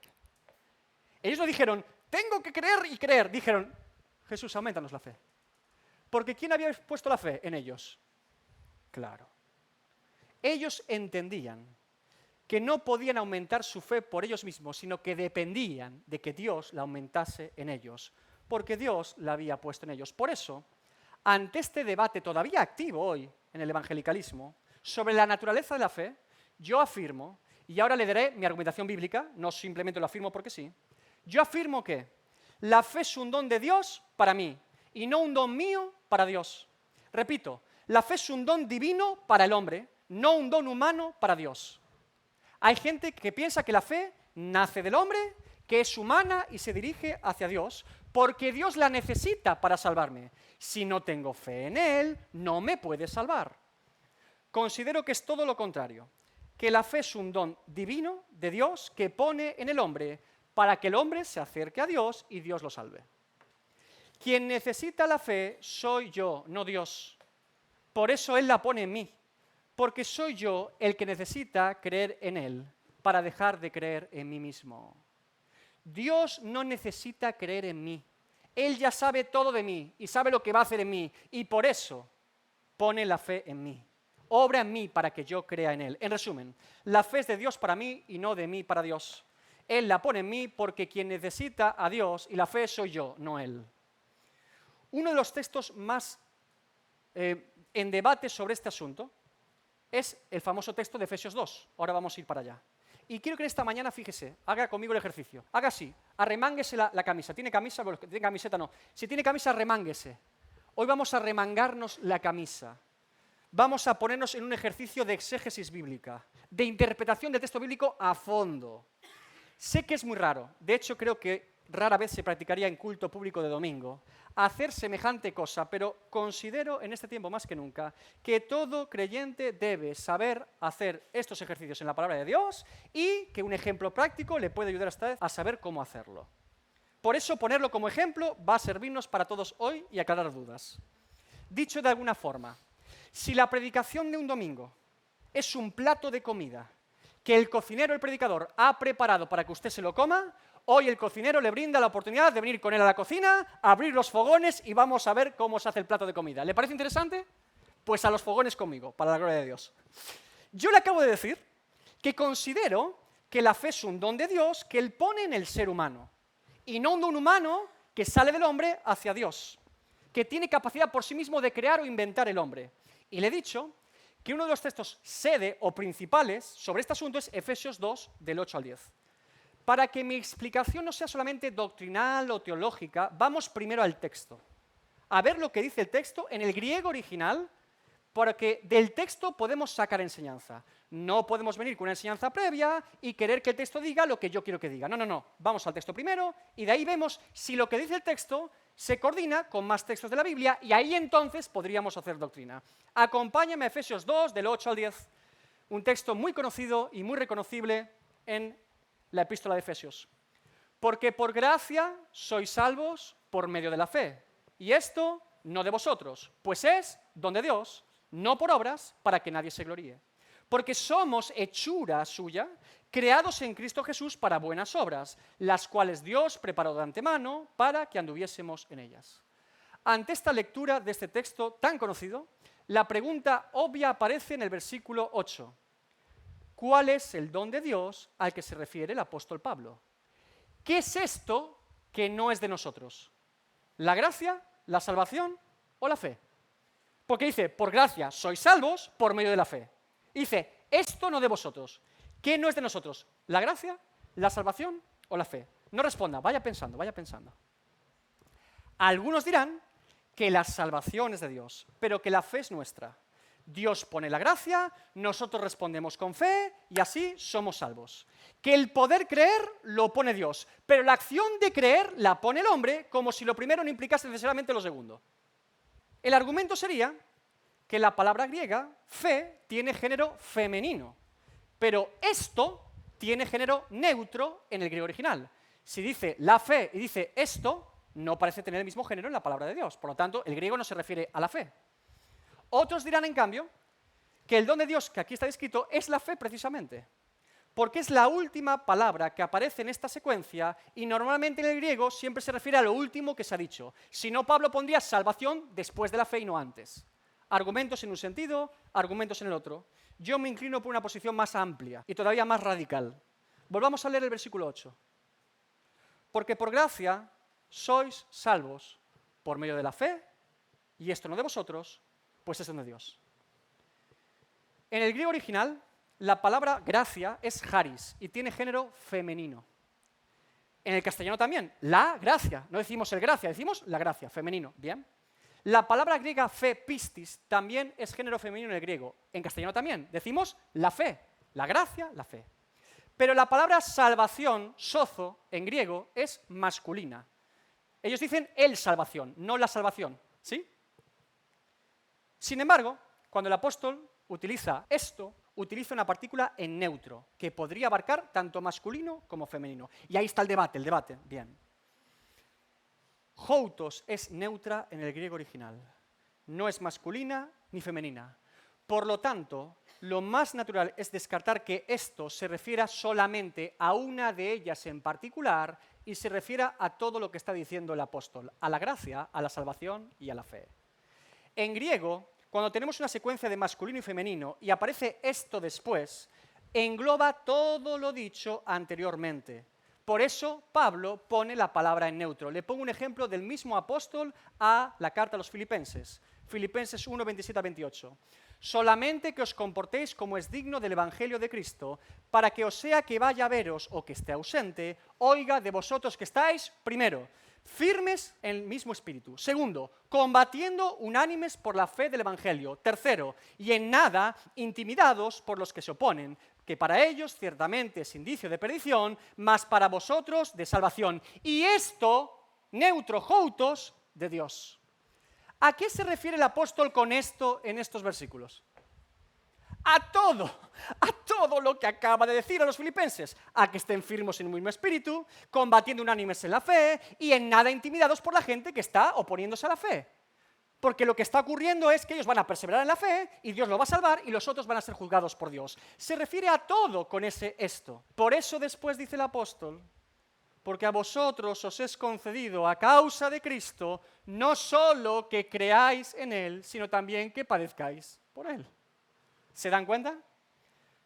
Ellos no dijeron, tengo que creer y creer. Dijeron, Jesús, aumentanos la fe. Porque ¿quién había puesto la fe en ellos? Claro. Ellos entendían que no podían aumentar su fe por ellos mismos, sino que dependían de que Dios la aumentase en ellos, porque Dios la había puesto en ellos. Por eso, ante este debate todavía activo hoy en el evangelicalismo, sobre la naturaleza de la fe, yo afirmo, y ahora le daré mi argumentación bíblica, no simplemente lo afirmo porque sí, yo afirmo que la fe es un don de Dios para mí, y no un don mío para Dios. Repito, la fe es un don divino para el hombre, no un don humano para Dios. Hay gente que piensa que la fe nace del hombre, que es humana y se dirige hacia Dios, porque Dios la necesita para salvarme. Si no tengo fe en Él, no me puede salvar. Considero que es todo lo contrario, que la fe es un don divino de Dios que pone en el hombre para que el hombre se acerque a Dios y Dios lo salve. Quien necesita la fe soy yo, no Dios. Por eso Él la pone en mí. Porque soy yo el que necesita creer en Él para dejar de creer en mí mismo. Dios no necesita creer en mí. Él ya sabe todo de mí y sabe lo que va a hacer en mí. Y por eso pone la fe en mí. Obra en mí para que yo crea en Él. En resumen, la fe es de Dios para mí y no de mí para Dios. Él la pone en mí porque quien necesita a Dios y la fe soy yo, no Él. Uno de los textos más en debate sobre este asunto es el famoso texto de Efesios 2. Ahora vamos a ir para allá. Y quiero que esta mañana, fíjese, haga conmigo el ejercicio. Haga así, arremánguese la camisa. ¿Tiene camisa? Bueno, tiene camiseta no. Si tiene camisa, arremánguese. Hoy vamos a remangarnos la camisa. Vamos a ponernos en un ejercicio de exégesis bíblica, de interpretación del texto bíblico a fondo. Sé que es muy raro. De hecho, creo que rara vez se practicaría en culto público de domingo hacer semejante cosa, pero considero en este tiempo más que nunca que todo creyente debe saber hacer estos ejercicios en la palabra de Dios y que un ejemplo práctico le puede ayudar a usted a saber cómo hacerlo. Por eso ponerlo como ejemplo va a servirnos para todos hoy y aclarar dudas. Dicho de alguna forma, si la predicación de un domingo es un plato de comida que el cocinero, el predicador, ha preparado para que usted se lo coma, hoy el cocinero le brinda la oportunidad de venir con él a la cocina, abrir los fogones y vamos a ver cómo se hace el plato de comida. ¿Le parece interesante? Pues a los fogones conmigo, para la gloria de Dios. Yo le acabo de decir que considero que la fe es un don de Dios que Él pone en el ser humano, y no un don humano que sale del hombre hacia Dios, que tiene capacidad por sí mismo de crear o inventar el hombre. Y le he dicho que uno de los textos sede o principales sobre este asunto es Efesios 2, del 8 al 10. Para que mi explicación no sea solamente doctrinal o teológica, vamos primero al texto, a ver lo que dice el texto en el griego original, porque del texto podemos sacar enseñanza. No podemos venir con una enseñanza previa y querer que el texto diga lo que yo quiero que diga. No, no, no. Vamos al texto primero y de ahí vemos si lo que dice el texto se coordina con más textos de la Biblia y ahí entonces podríamos hacer doctrina. Acompáñame a Efesios 2, del 8 al 10, un texto muy conocido y muy reconocible en la epístola de Efesios. Porque por gracia sois salvos por medio de la fe, y esto no de vosotros, pues es don de Dios, no por obras, para que nadie se gloríe. Porque somos hechura suya, creados en Cristo Jesús para buenas obras, las cuales Dios preparó de antemano para que anduviésemos en ellas. Ante esta lectura de este texto tan conocido, la pregunta obvia aparece en el versículo 8. ¿Cuál es el don de Dios al que se refiere el apóstol Pablo? ¿Qué es esto que no es de nosotros? ¿La gracia, la salvación o la fe? Porque dice, por gracia sois salvos por medio de la fe. Y dice, esto no de vosotros. ¿Qué no es de nosotros? ¿La gracia, la salvación o la fe? No responda, vaya pensando, vaya pensando. Algunos dirán que la salvación es de Dios, pero que la fe es nuestra. Dios pone la gracia, nosotros respondemos con fe y así somos salvos. Que el poder creer lo pone Dios, pero la acción de creer la pone el hombre, como si lo primero no implicase necesariamente lo segundo. El argumento sería que la palabra griega, fe, tiene género femenino, pero esto tiene género neutro en el griego original. Si dice la fe y dice esto, no parece tener el mismo género en la palabra de Dios. Por lo tanto, el griego no se refiere a la fe. Otros dirán, en cambio, que el don de Dios que aquí está escrito es la fe precisamente, porque es la última palabra que aparece en esta secuencia y normalmente en el griego siempre se refiere a lo último que se ha dicho. Si no, Pablo pondría salvación después de la fe y no antes. Argumentos en un sentido, argumentos en el otro. Yo me inclino por una posición más amplia y todavía más radical. Volvamos a leer el versículo 8. Porque por gracia sois salvos por medio de la fe, y esto no de vosotros, pues es don de Dios. En el griego original, la palabra gracia es charis y tiene género femenino. En el castellano también, la gracia, no decimos el gracia, decimos la gracia, femenino, ¿bien? La palabra griega fe pistis también es género femenino en el griego. En castellano también, decimos la fe, la gracia, la fe. Pero la palabra salvación, sozo, en griego, es masculina. Ellos dicen el salvación, no la salvación, ¿sí? Sin embargo, cuando el apóstol utiliza esto, utiliza una partícula en neutro, que podría abarcar tanto masculino como femenino. Y ahí está el debate, bien. Houtos es neutra en el griego original, no es masculina ni femenina. Por lo tanto, lo más natural es descartar que esto se refiera solamente a una de ellas en particular y se refiera a todo lo que está diciendo el apóstol, a la gracia, a la salvación y a la fe. En griego, cuando tenemos una secuencia de masculino y femenino y aparece esto después, engloba todo lo dicho anteriormente. Por eso Pablo pone la palabra en neutro. Le pongo un ejemplo del mismo apóstol a la carta a los Filipenses. Filipenses 1, 27 a 28. Solamente que os comportéis como es digno del Evangelio de Cristo, para que os sea que vaya a veros o que esté ausente, oiga de vosotros que estáis, primero, firmes en el mismo espíritu. Segundo, combatiendo unánimes por la fe del Evangelio. Tercero, y en nada intimidados por los que se oponen, que para ellos ciertamente es indicio de perdición, mas para vosotros de salvación. Y esto, neutro, houtos, de Dios. ¿A qué se refiere el apóstol con esto en estos versículos? A todo lo que acaba de decir a los filipenses, a que estén firmes en un mismo espíritu, combatiendo unánimes en la fe y en nada intimidados por la gente que está oponiéndose a la fe. Porque lo que está ocurriendo es que ellos van a perseverar en la fe y Dios lo va a salvar y los otros van a ser juzgados por Dios. Se refiere a todo con ese esto. Por eso después dice el apóstol, porque a vosotros os es concedido a causa de Cristo no solo que creáis en Él, sino también que padezcáis por Él. ¿Se dan cuenta?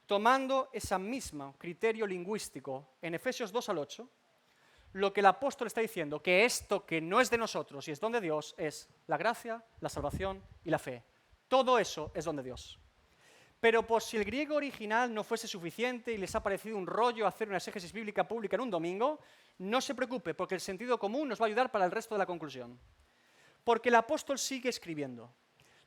tomando ese mismo criterio lingüístico en Efesios 2 al 8, lo que el apóstol está diciendo, que esto que no es de nosotros y es don de Dios, es la gracia, la salvación y la fe. Todo eso es don de Dios. Pero por si el griego original no fuese suficiente y les ha parecido un rollo hacer una exégesis bíblica pública en un domingo, no se preocupe, porque el sentido común nos va a ayudar para el resto de la conclusión. Porque el apóstol sigue escribiendo.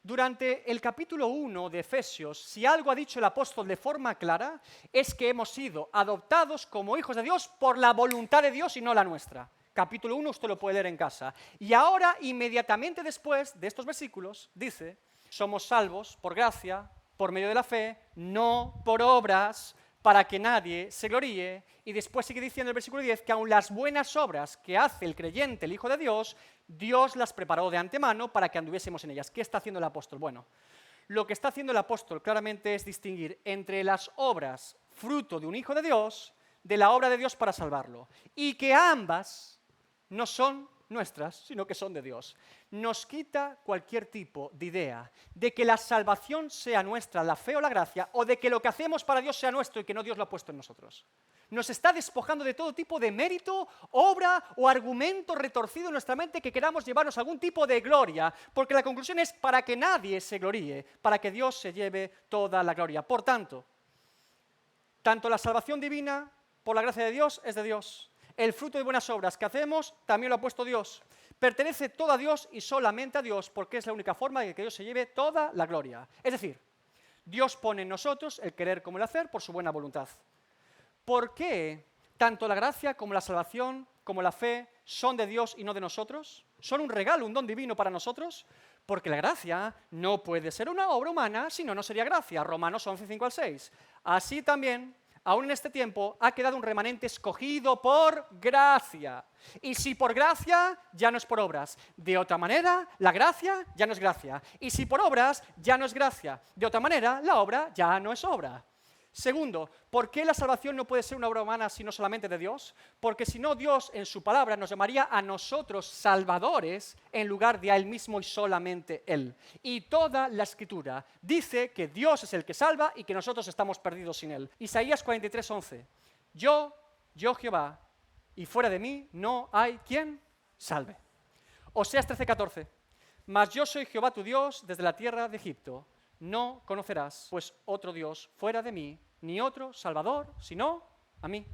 Durante el capítulo 1 de Efesios, si algo ha dicho el apóstol de forma clara, es que hemos sido adoptados como hijos de Dios por la voluntad de Dios y no la nuestra. Capítulo 1 usted lo puede leer en casa. Y ahora, inmediatamente después de estos versículos, dice, somos salvos por gracia, por medio de la fe, no por obras, para que nadie se gloríe. Y después sigue diciendo el versículo 10 que aun las buenas obras que hace el creyente, el Hijo de Dios, Dios las preparó de antemano para que anduviésemos en ellas. ¿Qué está haciendo el apóstol? Bueno, lo que está haciendo el apóstol claramente es distinguir entre las obras fruto de un Hijo de Dios de la obra de Dios para salvarlo. Y que ambas no son nuestras, sino que son de Dios. Nos quita cualquier tipo de idea de que la salvación sea nuestra, la fe o la gracia, o de que lo que hacemos para Dios sea nuestro y que no Dios lo ha puesto en nosotros. Nos está despojando de todo tipo de mérito, obra o argumento retorcido en nuestra mente que queramos llevarnos algún tipo de gloria, porque la conclusión es para que nadie se gloríe, para que Dios se lleve toda la gloria. Por tanto, tanto la salvación divina por la gracia de Dios es de Dios. El fruto de buenas obras que hacemos también lo ha puesto Dios. Pertenece todo a Dios y solamente a Dios, porque es la única forma de que Dios se lleve toda la gloria. Es decir, Dios pone en nosotros el querer como el hacer por su buena voluntad. ¿Por qué tanto la gracia como la salvación, como la fe, son de Dios y no de nosotros? ¿Son un regalo, un don divino para nosotros? Porque la gracia no puede ser una obra humana, si no, no sería gracia. Romanos 11, 5 al 6. Así también, aún en este tiempo, ha quedado un remanente escogido por gracia. Y si por gracia, ya no es por obras. De otra manera, la gracia ya no es gracia. Y si por obras, ya no es gracia. De otra manera, la obra ya no es obra. Segundo, ¿por qué la salvación no puede ser una obra humana sino solamente de Dios? Porque si no, Dios en su palabra nos llamaría a nosotros salvadores en lugar de a Él mismo y solamente Él. Y toda la Escritura dice que Dios es el que salva y que nosotros estamos perdidos sin Él. Isaías 43, 11. Yo Jehová, y fuera de mí no hay quien salve. Oseas 13, 14. Mas yo soy Jehová tu Dios desde la tierra de Egipto. No conocerás, pues, otro Dios fuera de mí, ni otro Salvador, sino a mí.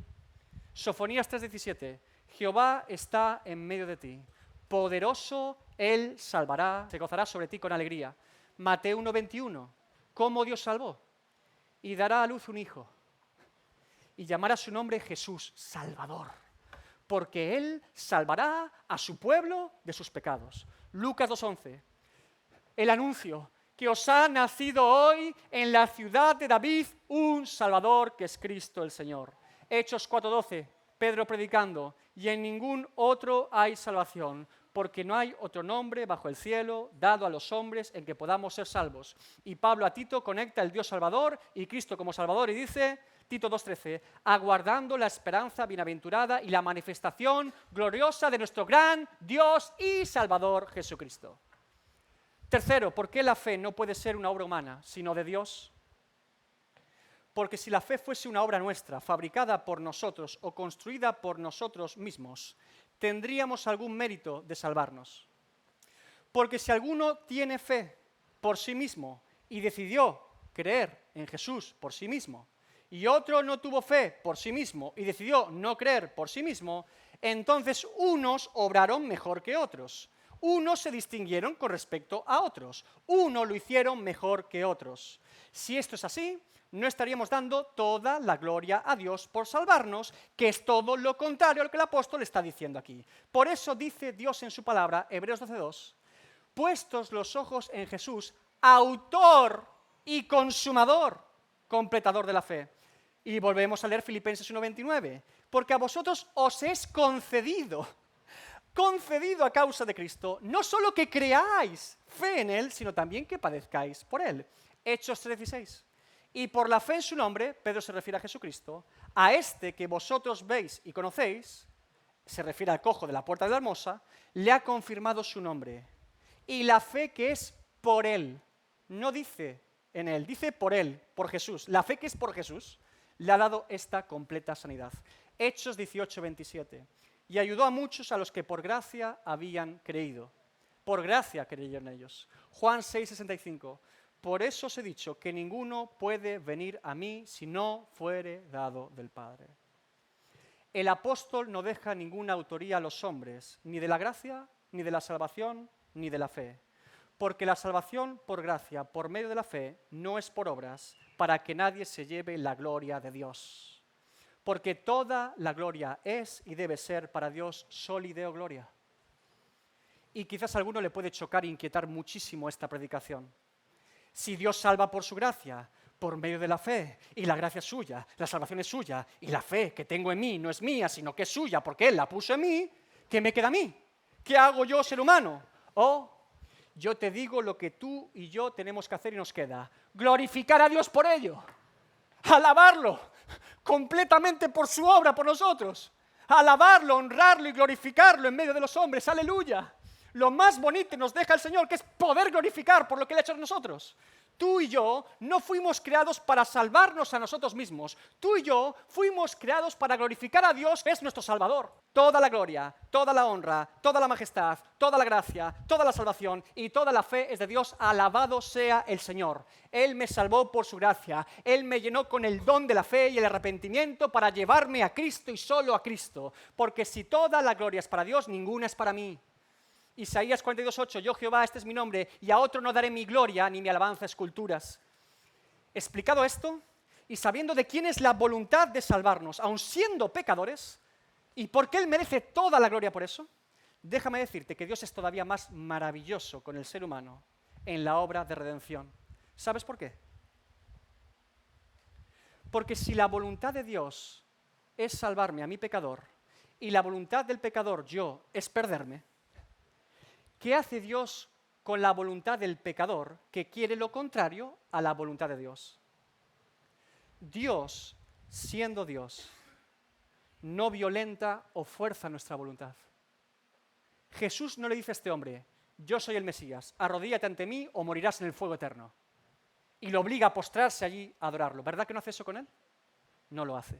Sofonías 3:17. Jehová está en medio de ti. Poderoso Él salvará, se gozará sobre ti con alegría. Mateo 1:21. ¿Cómo Dios salvó? Y dará a luz un hijo. Y llamará su nombre Jesús, Salvador. Porque Él salvará a su pueblo de sus pecados. Lucas 2:11. El anuncio que os ha nacido hoy en la ciudad de David un Salvador que es Cristo el Señor. Hechos 4:12, Pedro predicando, y en ningún otro hay salvación, porque no hay otro nombre bajo el cielo dado a los hombres en que podamos ser salvos. Y Pablo a Tito conecta el Dios Salvador y Cristo como Salvador y dice, Tito 2:13, aguardando la esperanza bienaventurada y la manifestación gloriosa de nuestro gran Dios y Salvador Jesucristo. Tercero, ¿por qué la fe no puede ser una obra humana, sino de Dios? Porque si la fe fuese una obra nuestra, fabricada por nosotros o construida por nosotros mismos, tendríamos algún mérito de salvarnos. Porque si alguno tiene fe por sí mismo y decidió creer en Jesús por sí mismo, y otro no tuvo fe por sí mismo y decidió no creer por sí mismo, entonces unos obraron mejor que otros. Unos se distinguieron con respecto a otros. Uno lo hicieron mejor que otros. Si esto es así, no estaríamos dando toda la gloria a Dios por salvarnos, que es todo lo contrario a lo que el apóstol está diciendo aquí. Por eso dice Dios en su palabra, Hebreos 12:2, puestos los ojos en Jesús, autor y consumador, completador de la fe. Y volvemos a leer Filipenses 1:29, porque a vosotros os es concedido a causa de Cristo, no solo que creáis fe en Él, sino también que padezcáis por Él. Hechos 3:16. Y por la fe en su nombre, Pedro se refiere a Jesucristo, a este que vosotros veis y conocéis, se refiere al cojo de la puerta de la hermosa, le ha confirmado su nombre. Y la fe que es por Él, no dice en Él. Dice por Él, por Jesús. La fe que es por Jesús le ha dado esta completa sanidad. Hechos 18, 27. Y ayudó a muchos a los que por gracia habían creído. Por gracia creyeron ellos. Juan 6, 65. Por eso os he dicho que ninguno puede venir a mí si no fuere dado del Padre. El apóstol no deja ninguna autoría a los hombres, ni de la gracia, ni de la salvación, ni de la fe. Porque la salvación por gracia, por medio de la fe, no es por obras, para que nadie se lleve la gloria de Dios. Porque toda la gloria es y debe ser para Dios soli Deo gloria. Y quizás a alguno le puede chocar e inquietar muchísimo esta predicación. Si Dios salva por su gracia, por medio de la fe, y la gracia es suya, la salvación es suya, y la fe que tengo en mí no es mía, sino que es suya, porque Él la puso en mí, ¿qué me queda a mí? ¿Qué hago yo, ser humano? Yo te digo lo que tú y yo tenemos que hacer y nos queda. Glorificar a Dios por ello. Alabarlo completamente por su obra, por nosotros. Alabarlo, honrarlo y glorificarlo en medio de los hombres. Aleluya. Lo más bonito nos deja el Señor, que es poder glorificar por lo que Él ha hecho en nosotros. Tú y yo no fuimos creados para salvarnos a nosotros mismos. Tú y yo fuimos creados para glorificar a Dios, que es nuestro Salvador. Toda la gloria, toda la honra, toda la majestad, toda la gracia, toda la salvación y toda la fe es de Dios. Alabado sea el Señor. Él me salvó por su gracia. Él me llenó con el don de la fe y el arrepentimiento para llevarme a Cristo y solo a Cristo. Porque si toda la gloria es para Dios, ninguna es para mí. Isaías 42:8, yo Jehová, este es mi nombre, y a otro no daré mi gloria ni mi alabanza a esculturas. Explicado esto, y sabiendo de quién es la voluntad de salvarnos, aun siendo pecadores, y por qué Él merece toda la gloria por eso, déjame decirte que Dios es todavía más maravilloso con el ser humano en la obra de redención. ¿Sabes por qué? Porque si la voluntad de Dios es salvarme a mi pecador, y la voluntad del pecador yo es perderme, ¿qué hace Dios con la voluntad del pecador que quiere lo contrario a la voluntad de Dios? Dios, siendo Dios, no violenta o fuerza nuestra voluntad. Jesús no le dice a este hombre, yo soy el Mesías, arrodíllate ante mí o morirás en el fuego eterno. Y lo obliga a postrarse allí a adorarlo. ¿Verdad que no hace eso con él? No lo hace.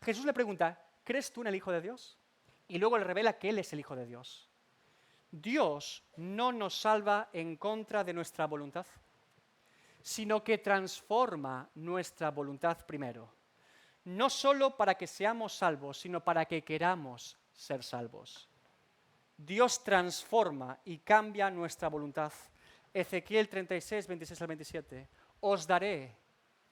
Jesús le pregunta, ¿crees tú en el Hijo de Dios? Y luego le revela que Él es el Hijo de Dios. Dios no nos salva en contra de nuestra voluntad, sino que transforma nuestra voluntad primero. No solo para que seamos salvos, sino para que queramos ser salvos. Dios transforma y cambia nuestra voluntad. Ezequiel 36, 26 al 27. Os daré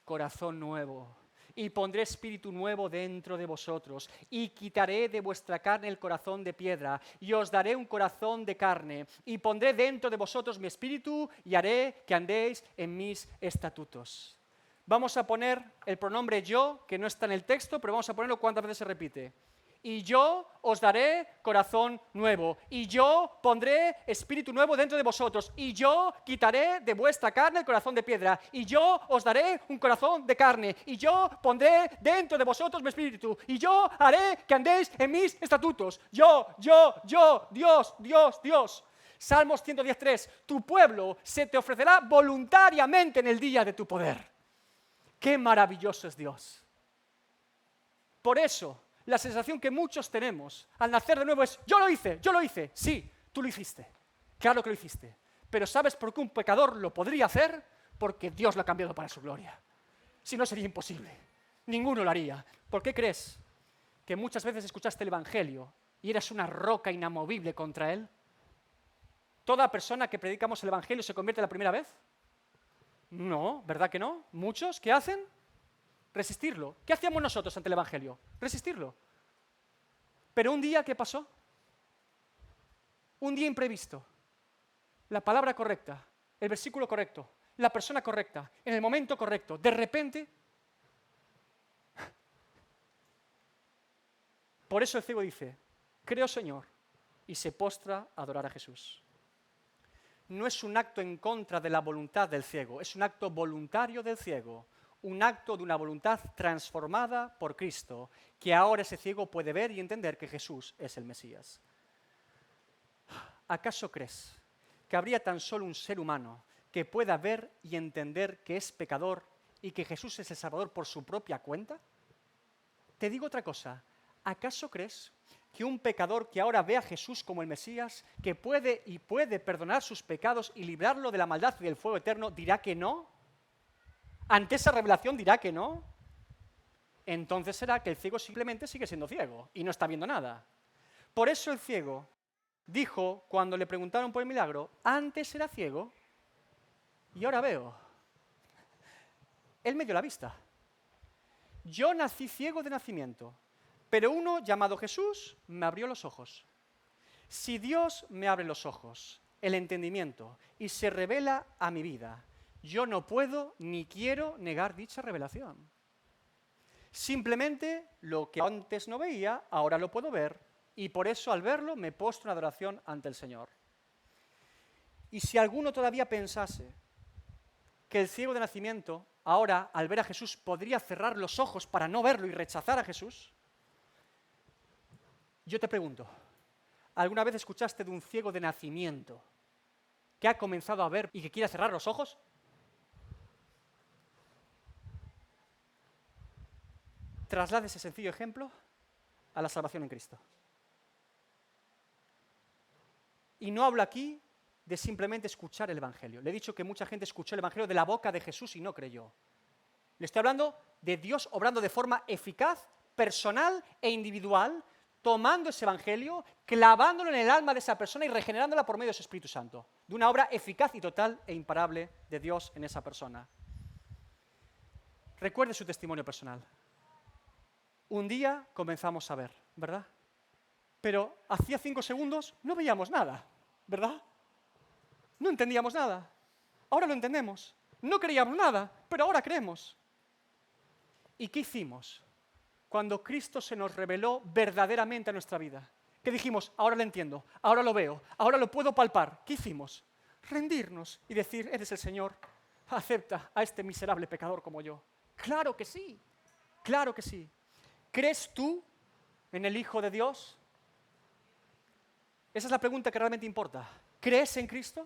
corazón nuevo y pondré espíritu nuevo dentro de vosotros, y quitaré de vuestra carne el corazón de piedra, y os daré un corazón de carne, y pondré dentro de vosotros mi espíritu, y haré que andéis en mis estatutos. Vamos a poner el pronombre yo, que no está en el texto, pero vamos a ponerlo cuántas veces se repite. Y yo os daré corazón nuevo, y yo pondré espíritu nuevo dentro de vosotros, y yo quitaré de vuestra carne el corazón de piedra, y yo os daré un corazón de carne, y yo pondré dentro de vosotros mi espíritu, y yo haré que andéis en mis estatutos. Yo, Dios, Dios, Dios. Salmos 110:3, tu pueblo se te ofrecerá voluntariamente en el día de tu poder. ¡Qué maravilloso es Dios! Por eso, la sensación que muchos tenemos al nacer de nuevo es, yo lo hice. Sí, tú lo hiciste. Claro que lo hiciste. Pero ¿sabes por qué un pecador lo podría hacer? Porque Dios lo ha cambiado para su gloria. Si no, sería imposible. Ninguno lo haría. ¿Por qué crees que muchas veces escuchaste el Evangelio y eras una roca inamovible contra él? ¿Toda persona que predicamos el Evangelio se convierte la primera vez? No, ¿verdad que no? ¿Muchos? ¿Qué hacen? Resistirlo. ¿Qué hacíamos nosotros ante el Evangelio? Resistirlo. Pero un día, ¿qué pasó? Un día imprevisto. La palabra correcta, el versículo correcto, la persona correcta, en el momento correcto. De repente, por eso el ciego dice, creo Señor, y se postra a adorar a Jesús. No es un acto en contra de la voluntad del ciego, es un acto voluntario del ciego. Un acto de una voluntad transformada por Cristo, que ahora ese ciego puede ver y entender que Jesús es el Mesías. ¿Acaso crees que habría tan solo un ser humano que pueda ver y entender que es pecador y que Jesús es el Salvador por su propia cuenta? Te digo otra cosa, ¿acaso crees que un pecador que ahora ve a Jesús como el Mesías, que puede perdonar sus pecados y librarlo de la maldad y del fuego eterno, dirá que no? ¿Ante esa revelación dirá que no? Entonces será que el ciego simplemente sigue siendo ciego y no está viendo nada. Por eso el ciego dijo, cuando le preguntaron por el milagro, antes era ciego y ahora veo. Él me dio la vista. Yo nací ciego de nacimiento, pero uno llamado Jesús me abrió los ojos. Si Dios me abre los ojos, el entendimiento, y se revela a mi vida, yo no puedo ni quiero negar dicha revelación. Simplemente lo que antes no veía, ahora lo puedo ver, y por eso al verlo me postro en adoración ante el Señor. Y si alguno todavía pensase que el ciego de nacimiento, ahora al ver a Jesús, podría cerrar los ojos para no verlo y rechazar a Jesús, yo te pregunto, ¿alguna vez escuchaste de un ciego de nacimiento que ha comenzado a ver y que quiera cerrar los ojos? Traslade ese sencillo ejemplo a la salvación en Cristo. Y no hablo aquí de simplemente escuchar el Evangelio. Le he dicho que mucha gente escuchó el Evangelio de la boca de Jesús y no creyó. Le estoy hablando de Dios obrando de forma eficaz, personal e individual, tomando ese Evangelio, clavándolo en el alma de esa persona y regenerándola por medio de su Espíritu Santo. De una obra eficaz y total e imparable de Dios en esa persona. Recuerde su testimonio personal. Un día comenzamos a ver, ¿verdad? Pero hacía 5 segundos no veíamos nada, ¿verdad? No entendíamos nada. Ahora lo entendemos. No creíamos nada, pero ahora creemos. ¿Y qué hicimos cuando Cristo se nos reveló verdaderamente a nuestra vida? ¿Qué dijimos? Ahora lo entiendo, ahora lo veo, ahora lo puedo palpar. ¿Qué hicimos? Rendirnos y decir, eres el Señor, acepta a este miserable pecador como yo. Claro que sí, claro que sí. ¿Crees tú en el Hijo de Dios? Esa es la pregunta que realmente importa. ¿Crees en Cristo?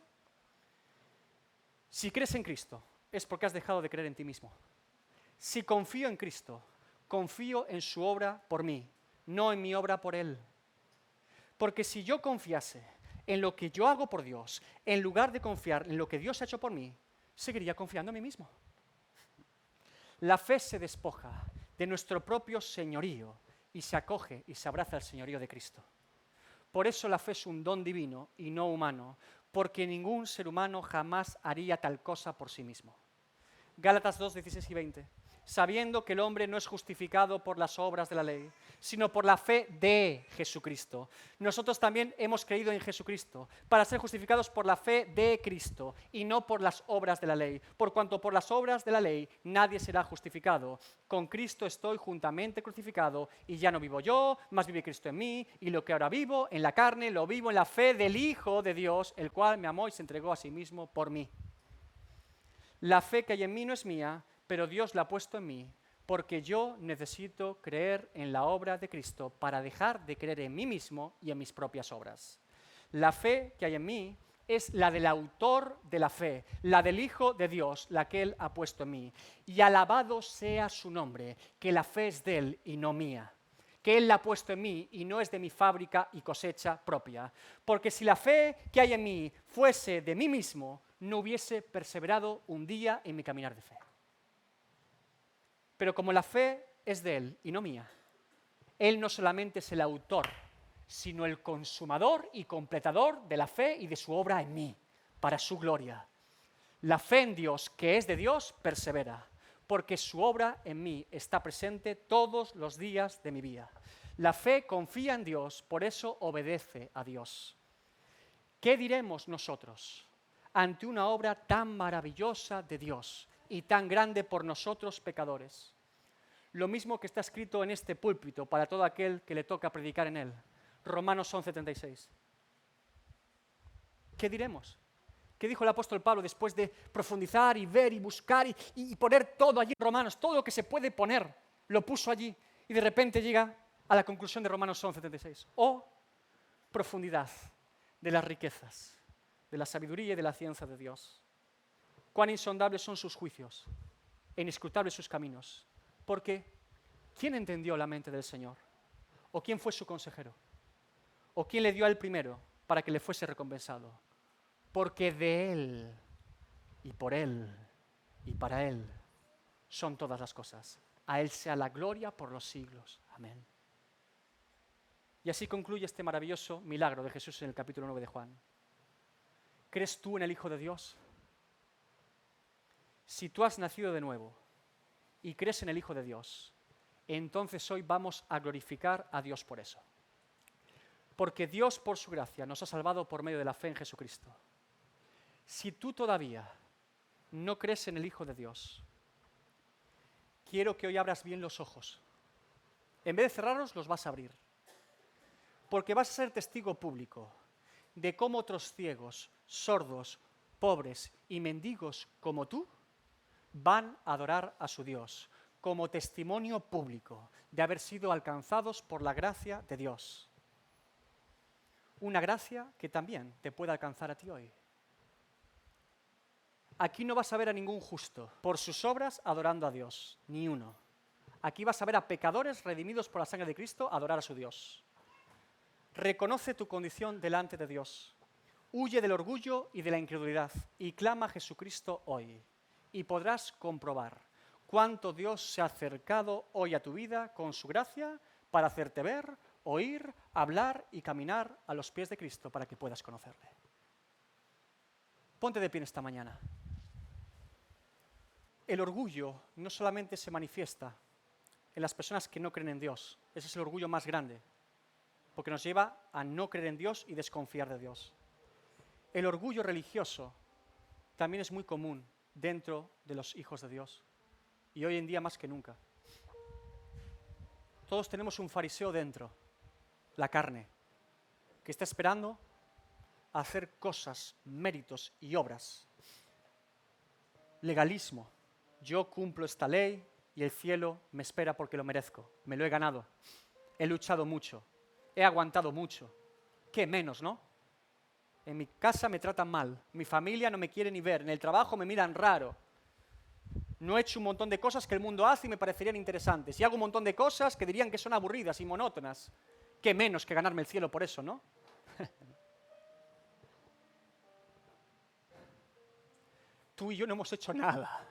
Si crees en Cristo, es porque has dejado de creer en ti mismo. Si confío en Cristo, confío en su obra por mí, no en mi obra por Él. Porque si yo confiase en lo que yo hago por Dios, en lugar de confiar en lo que Dios ha hecho por mí, seguiría confiando en mí mismo. La fe se despoja de nuestro propio señorío y se acoge y se abraza al señorío de Cristo. Por eso la fe es un don divino y no humano, porque ningún ser humano jamás haría tal cosa por sí mismo. Gálatas 2, 16 y 20. Sabiendo que el hombre no es justificado por las obras de la ley, sino por la fe de Jesucristo. Nosotros también hemos creído en Jesucristo para ser justificados por la fe de Cristo y no por las obras de la ley. Por cuanto por las obras de la ley nadie será justificado. Con Cristo estoy juntamente crucificado y ya no vivo yo, más vive Cristo en mí, y lo que ahora vivo en la carne lo vivo en la fe del Hijo de Dios, el cual me amó y se entregó a sí mismo por mí. La fe que hay en mí no es mía, pero Dios la ha puesto en mí, porque yo necesito creer en la obra de Cristo para dejar de creer en mí mismo y en mis propias obras. La fe que hay en mí es la del autor de la fe, la del Hijo de Dios, la que Él ha puesto en mí. Y alabado sea su nombre, que la fe es de Él y no mía, que Él la ha puesto en mí y no es de mi fábrica y cosecha propia. Porque si la fe que hay en mí fuese de mí mismo, no hubiese perseverado un día en mi caminar de fe. Pero como la fe es de Él y no mía, Él no solamente es el autor, sino el consumador y completador de la fe y de su obra en mí, para su gloria. La fe en Dios, que es de Dios, persevera, porque su obra en mí está presente todos los días de mi vida. La fe confía en Dios, por eso obedece a Dios. ¿Qué diremos nosotros ante una obra tan maravillosa de Dios y tan grande por nosotros pecadores? Lo mismo que está escrito en este púlpito para todo aquel que le toca predicar en él. Romanos 11:36. ¿Qué diremos? ¿Qué dijo el apóstol Pablo después de profundizar y ver y buscar y poner todo allí en Romanos? Todo lo que se puede poner, lo puso allí y de repente llega a la conclusión de Romanos 11:36. Oh, profundidad de las riquezas, de la sabiduría y de la ciencia de Dios. cuán insondables son sus juicios e inescrutables sus caminos. Porque, ¿quién entendió la mente del Señor? ¿O quién fue su consejero? ¿O quién le dio a él primero para que le fuese recompensado? Porque de Él, y por Él, y para Él, son todas las cosas. A Él sea la gloria por los siglos. Amén. Y así concluye este maravilloso milagro de Jesús en el capítulo 9 de Juan. ¿Crees tú en el Hijo de Dios? Si tú has nacido de nuevo y crees en el Hijo de Dios, entonces hoy vamos a glorificar a Dios por eso. Porque Dios, por su gracia, nos ha salvado por medio de la fe en Jesucristo. Si tú todavía no crees en el Hijo de Dios, quiero que hoy abras bien los ojos. En vez de cerrarlos, los vas a abrir. Porque vas a ser testigo público de cómo otros ciegos, sordos, pobres y mendigos como tú van a adorar a su Dios, como testimonio público de haber sido alcanzados por la gracia de Dios. Una gracia que también te puede alcanzar a ti hoy. Aquí no vas a ver a ningún justo por sus obras adorando a Dios, ni uno. Aquí vas a ver a pecadores redimidos por la sangre de Cristo adorar a su Dios. Reconoce tu condición delante de Dios. Huye del orgullo y de la incredulidad y clama a Jesucristo hoy. Y podrás comprobar cuánto Dios se ha acercado hoy a tu vida con su gracia para hacerte ver, oír, hablar y caminar a los pies de Cristo para que puedas conocerle. Ponte de pie esta mañana. El orgullo no solamente se manifiesta en las personas que no creen en Dios. Ese es el orgullo más grande, porque nos lleva a no creer en Dios y desconfiar de Dios. El orgullo religioso también es muy común dentro de los hijos de Dios, y hoy en día más que nunca. Todos tenemos un fariseo dentro, la carne, que está esperando a hacer cosas, méritos y obras. Legalismo. Yo cumplo esta ley y el cielo me espera porque lo merezco. Me lo he ganado. He luchado mucho. He aguantado mucho. ¿Qué menos, no? En mi casa me tratan mal. Mi familia no me quiere ni ver. En el trabajo me miran raro. No he hecho un montón de cosas que el mundo hace y me parecerían interesantes. Y hago un montón de cosas que dirían que son aburridas y monótonas. ¿Qué menos que ganarme el cielo por eso, no? Tú y yo no hemos hecho nada.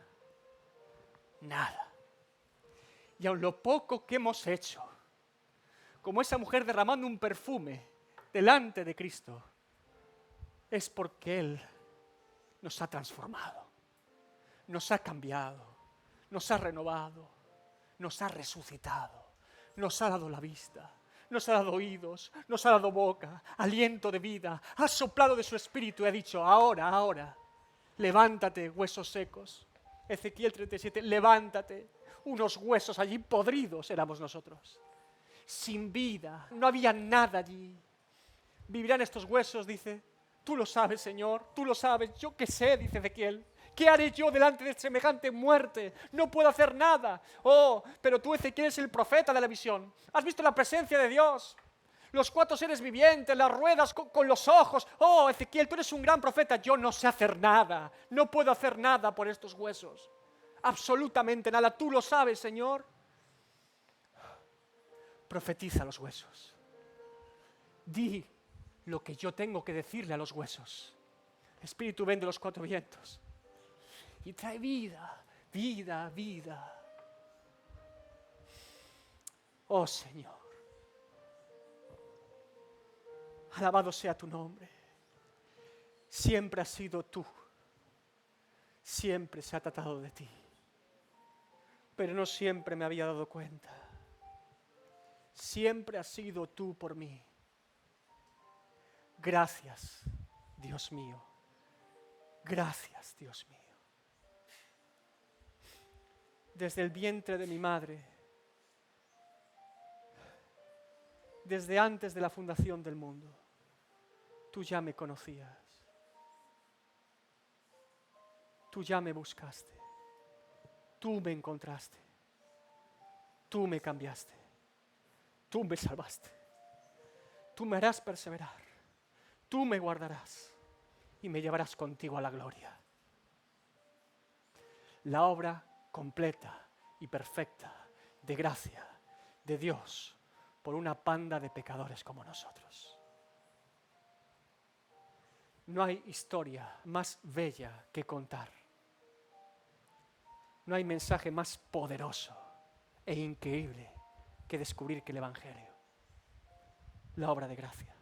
Nada. Y aun lo poco que hemos hecho, como esa mujer derramando un perfume delante de Cristo, es porque Él nos ha transformado, nos ha cambiado, nos ha renovado, nos ha resucitado, nos ha dado la vista, nos ha dado oídos, nos ha dado boca, aliento de vida, ha soplado de su espíritu y ha dicho, ahora, levántate, huesos secos. Ezequiel 37, levántate. Unos huesos allí podridos éramos nosotros. Sin vida, no había nada allí. ¿Vivirán estos huesos? Dice. Tú lo sabes, Señor, tú lo sabes. Yo qué sé, dice Ezequiel. ¿Qué haré yo delante de semejante muerte? No puedo hacer nada. Oh, pero tú, Ezequiel, eres el profeta de la visión. Has visto la presencia de Dios. Los 4 seres vivientes, las ruedas con los ojos. Oh, Ezequiel, tú eres un gran profeta. Yo no sé hacer nada. No puedo hacer nada por estos huesos. Absolutamente nada. Tú lo sabes, Señor. Profetiza a los huesos. Di lo que yo tengo que decirle a los huesos. Espíritu, ven de los 4 vientos. Y trae vida, vida, vida. Oh, Señor. Alabado sea tu nombre. Siempre has sido tú. Siempre se ha tratado de ti. Pero no siempre me había dado cuenta. Siempre has sido tú por mí. Gracias, Dios mío. Gracias, Dios mío. Desde el vientre de mi madre, desde antes de la fundación del mundo, tú ya me conocías. Tú ya me buscaste. Tú me encontraste. Tú me cambiaste. Tú me salvaste. Tú me harás perseverar. Tú me guardarás y me llevarás contigo a la gloria. la obra completa y perfecta de gracia de Dios por una panda de pecadores como nosotros. No hay historia más bella que contar. No hay mensaje más poderoso e increíble que descubrir que el Evangelio, la obra de gracia.